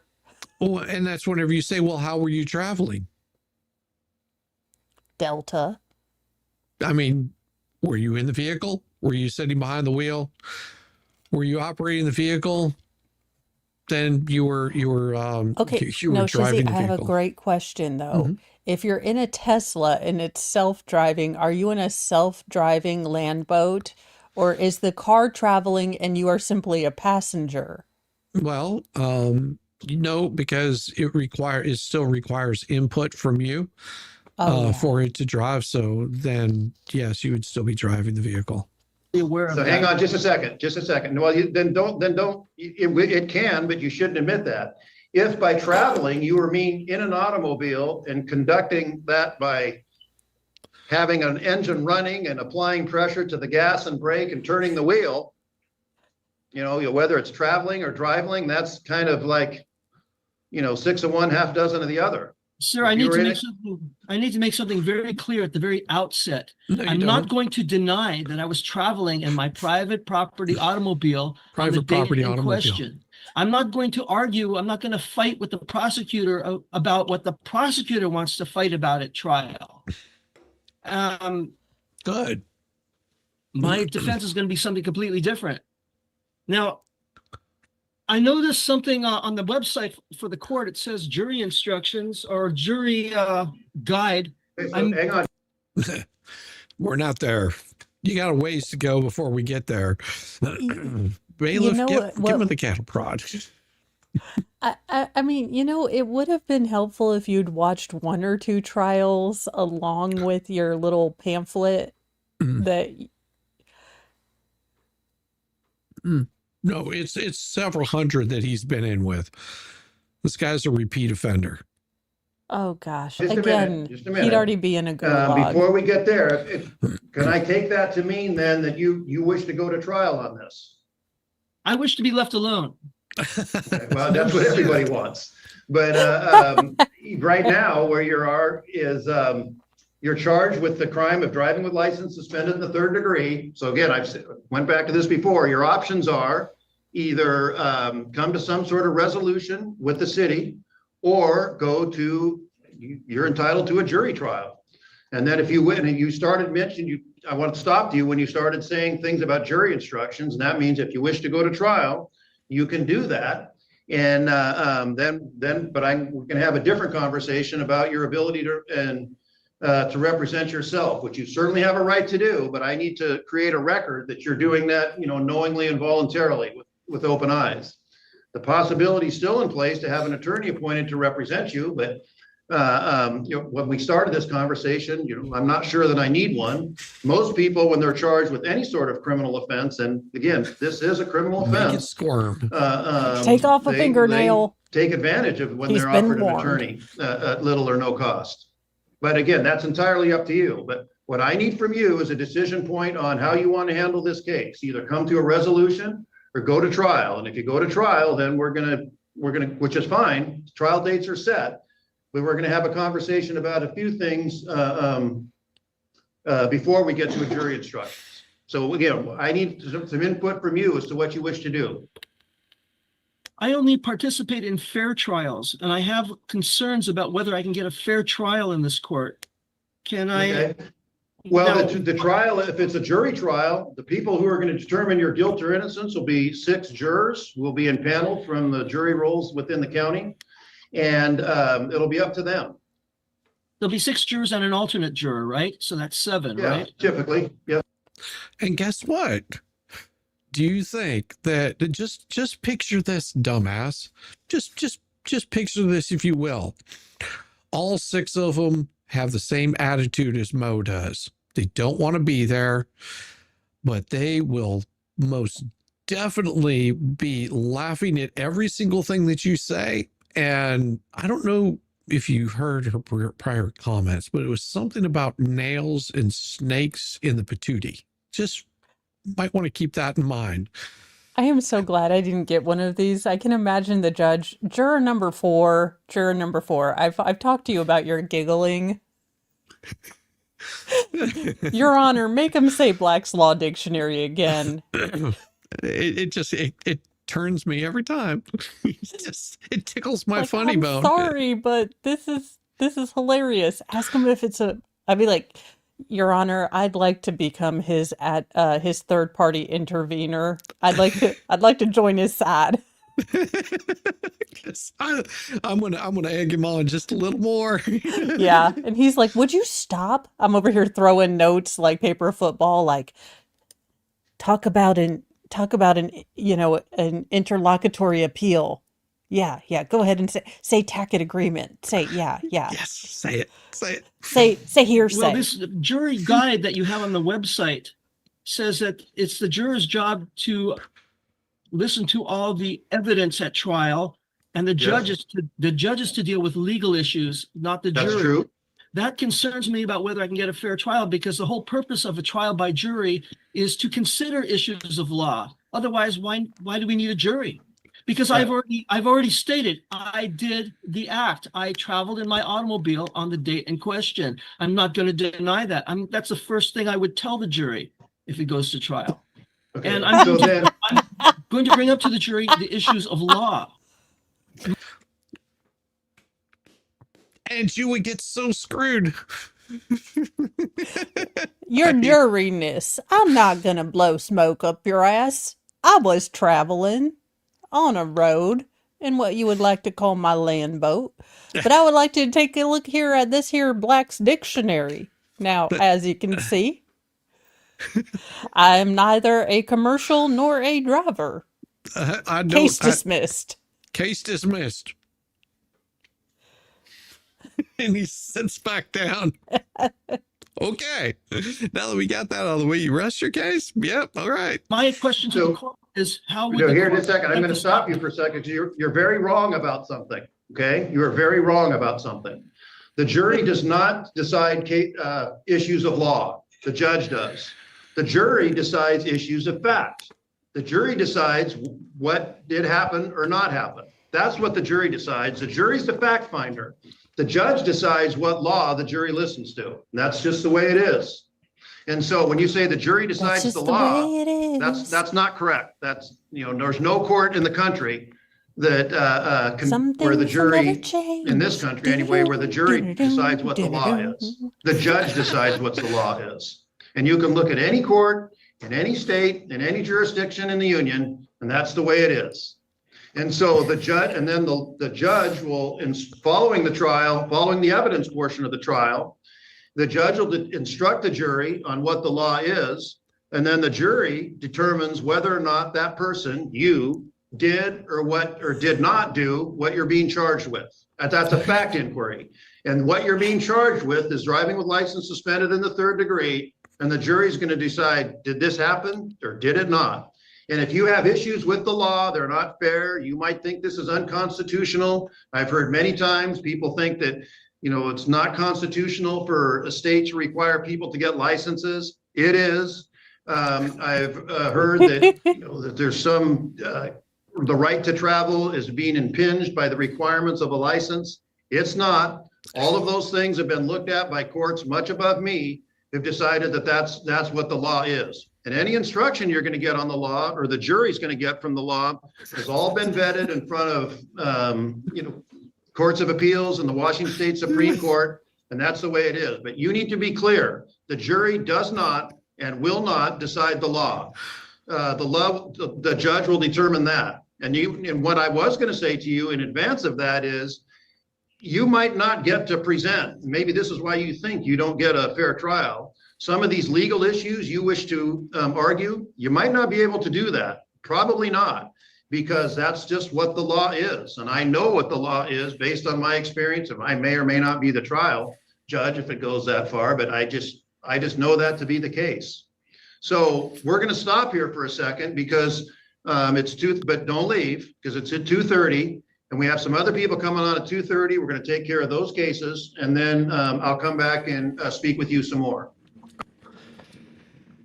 Well, and that's whenever you say, well, how were you traveling? Delta. I mean, were you in the vehicle? Were you sitting behind the wheel? Were you operating the vehicle? Then you were Okay. you were No, driving Shizzy, the I have a vehicle. great question though. If you're in a Tesla and it's self-driving, are you in a self-driving land boat, or is the car traveling and you are simply a passenger? Well, because it still requires input from you for it to drive. So then, yes, you would still be driving the vehicle. Aware of So that. hang on just a second. Well, it can, but you shouldn't admit that. If by traveling, you were in an automobile and conducting that by having an engine running and applying pressure to the gas and brake and turning the wheel, whether it's traveling or driving, that's kind of like, 6 of one, half dozen of the other. Sir, I need to make something very clear at the very outset. I'm not going to deny that I was traveling in my private property automobile on the date in question. I'm not going to argue. I'm not going to fight with the prosecutor about what the prosecutor wants to fight about at trial. Good. My defense is going to be something completely different. Now, I noticed something on the website for the court. It says jury instructions or jury guide. Hang on. We're not there. You got a ways to go before we get there. Bailiff, give him the cattle prod. I mean, it would have been helpful if you'd watched 1 or 2 trials along with your little pamphlet that. No, it's several hundred that he's been in with. This guy's a repeat offender. Oh gosh! Just a Again, minute. he'd already be in a gulag. Before we get there, can I take that to mean then that you wish to go to trial on this? I wish to be left alone. Well, that's what everybody wants. But right now, where you are is you're charged with the crime of driving with license suspended in the 3rd degree. So again, I've went back to this before. Your options are either come to some sort of resolution with the city, or you're entitled to a jury trial. And then if you win, and you started mentioning, I want to stop you when you started saying things about jury instructions. And that means if you wish to go to trial, you can do that. And we can have a different conversation about your ability to represent yourself, which you certainly have a right to do. But I need to create a record that you're doing that, knowingly and voluntarily with open eyes. The possibility is still in place to have an attorney appointed to represent you, but when we started this conversation, I'm not sure that I need one. Most people, when they're charged with any sort of criminal offense, and again, this is a criminal offense. Make it squirm. Take off a fingernail. They take advantage of when they're offered an attorney at little or no cost. But again, that's entirely up to you. But what I need from you is a decision point on how you want to handle this case. Either come to a resolution or go to trial. And if you go to trial, then we're gonna, which is fine. Trial dates are set, but we're gonna have a conversation about a few things before we get to a jury instructions. So again, I need some input from you as to what you wish to do. I only participate in fair trials, and I have concerns about whether I can get a fair trial in this court. Can I? Okay. Well, Now- the trial, if it's a jury trial, the people who are going to determine your guilt or innocence will be 6 jurors, will be in panel from the jury rolls within the county, and it'll be up to them. There'll be 6 jurors and an alternate juror, right? So that's 7, Yeah, right? typically, yeah. And guess what? Do you think that just picture this, dumbass? Just picture this, if you will. All 6 of them have the same attitude as Mo does. They don't want to be there, but they will most definitely be laughing at every single thing that you say. And I don't know if you heard her prior comments, but it was something about nails and snakes in the patootie. Just might want to keep that in mind. I am so glad I didn't get one of these. I can imagine the judge, juror number 4. I've talked to you about your giggling. Your Honor, make him say Black's Law Dictionary again. It turns me every time. It tickles my Like, funny I'm bone. sorry, but this is hilarious. Ask him if it's I'd be like, Your Honor, I'd like to become his third party intervener. I'd like to join his side. I'm gonna egg him on just a little more. Yeah, and he's like, "Would you stop?" I'm over here throwing notes like paper football, like talk about an an interlocutory appeal. Yeah, go ahead and say tacit agreement. Say yeah. Yes, say it. Say hearsay. Well, this jury guide that you have on the website says that it's the juror's job to listen to all the evidence at trial, and the judge is to deal with legal issues, not the jury. That's true. That concerns me about whether I can get a fair trial, because the whole purpose of a trial by jury is to consider issues of law. Otherwise, why do we need a jury? Because I've already stated I did the act. I traveled in my automobile on the date in question. I'm not going to deny that. That's the first thing I would tell the jury if it goes to trial. Okay. And I'm going to bring up to the jury the issues of law. And you would get so screwed. Your juryness. I'm not gonna blow smoke up your ass. I was traveling on a road in what you would like to call my land boat. But I would like to take a look here at this here Black's Dictionary. Now, as you can see, I am neither a commercial nor a driver. Case dismissed. Case dismissed. And he sits back down. Okay. Now that we got that out of the way, you rest your case? Yep. All right. My question to the court is how would Here in a second. I'm going to stop you for a second, because you're very wrong about something. Okay. You are very wrong about something. The jury does not decide issues of law. The judge does. The jury decides issues of fact. The jury decides what did happen or not happen. That's what the jury decides. The jury's the fact finder. The judge decides what law the jury listens to. And that's just the way it is. And so when you say the jury decides the law, that's not correct. That's, there's no court in the country that where the jury, in this country anyway, where the jury decides what the law is. The judge decides what the law is. And you can look at any court in any state, in any jurisdiction in the union, and that's the way it is. And so the judge, and then the judge will, following the trial, following the evidence portion of the trial, the judge will instruct the jury on what the law is, and then the jury determines whether or not that person, you, did or did not do what you're being charged with. That's a fact inquiry. And what you're being charged with is driving with license suspended in the 3rd degree, and the jury's going to decide, did this happen or did it not? And if you have issues with the law, they're not fair, you might think this is unconstitutional. I've heard many times people think that, it's not constitutional for a state to require people to get licenses. It is. I've heard that, that there's some, the right to travel is being impinged by the requirements of a license. It's not. All of those things have been looked at by courts much above me, who've decided that that's what the law is. And any instruction you're going to get on the law, or the jury's going to get from the law, has all been vetted in front of, courts of appeals and the Washington State Supreme Court. And that's the way it is. But you need to be clear. The jury does not and will not decide the law. The judge will determine that. And what I was going to say to you in advance of that is, you might not get to present. Maybe this is why you think you don't get a fair trial. Some of these legal issues you wish to argue, you might not be able to do that. Probably not, because that's just what the law is. And I know what the law is based on my experience. And I may or may not be the trial judge if it goes that far, but I just know that to be the case. So we're going to stop here for a second because but don't leave, because it's at 2:30. And we have some other people coming on at 2:30. We're going to take care of those cases. And then I'll come back and speak with you some more.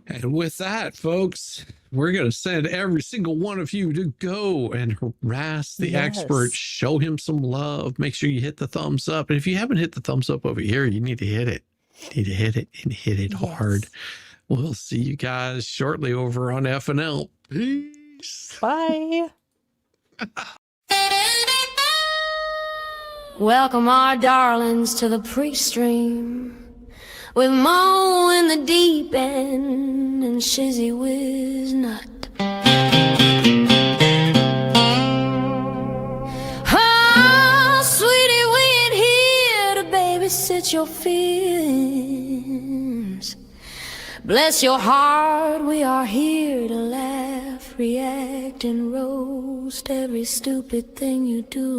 And with that, folks, we're going to send every single one of you to go and harass the expert, show him some love. Make sure you hit the thumbs up. And if you haven't hit the thumbs up over here, you need to hit it. You need to hit it and hit it hard. We'll see you guys shortly over on FNL. Peace. Bye. Welcome our darlings to the pre-stream with Mo in the deep end and Shizzywhiznut. Oh, sweetie, we ain't here to babysit your feelings. Bless your heart, we are here to laugh, react, and roast every stupid thing you do.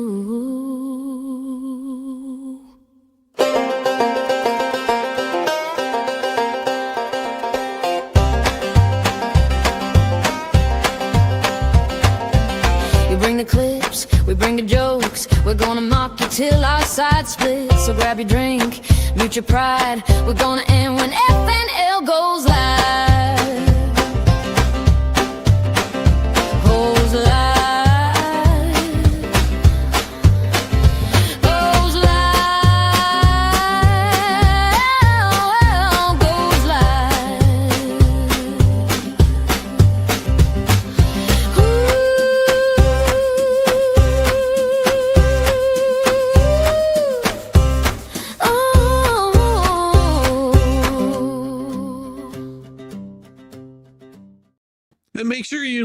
You bring the clips, we bring the jokes. We're gonna mock you till our side splits. So grab your drink, mute your pride. We're gonna end when FNL goes live. Goes live. Goes live. Goes live. And make sure you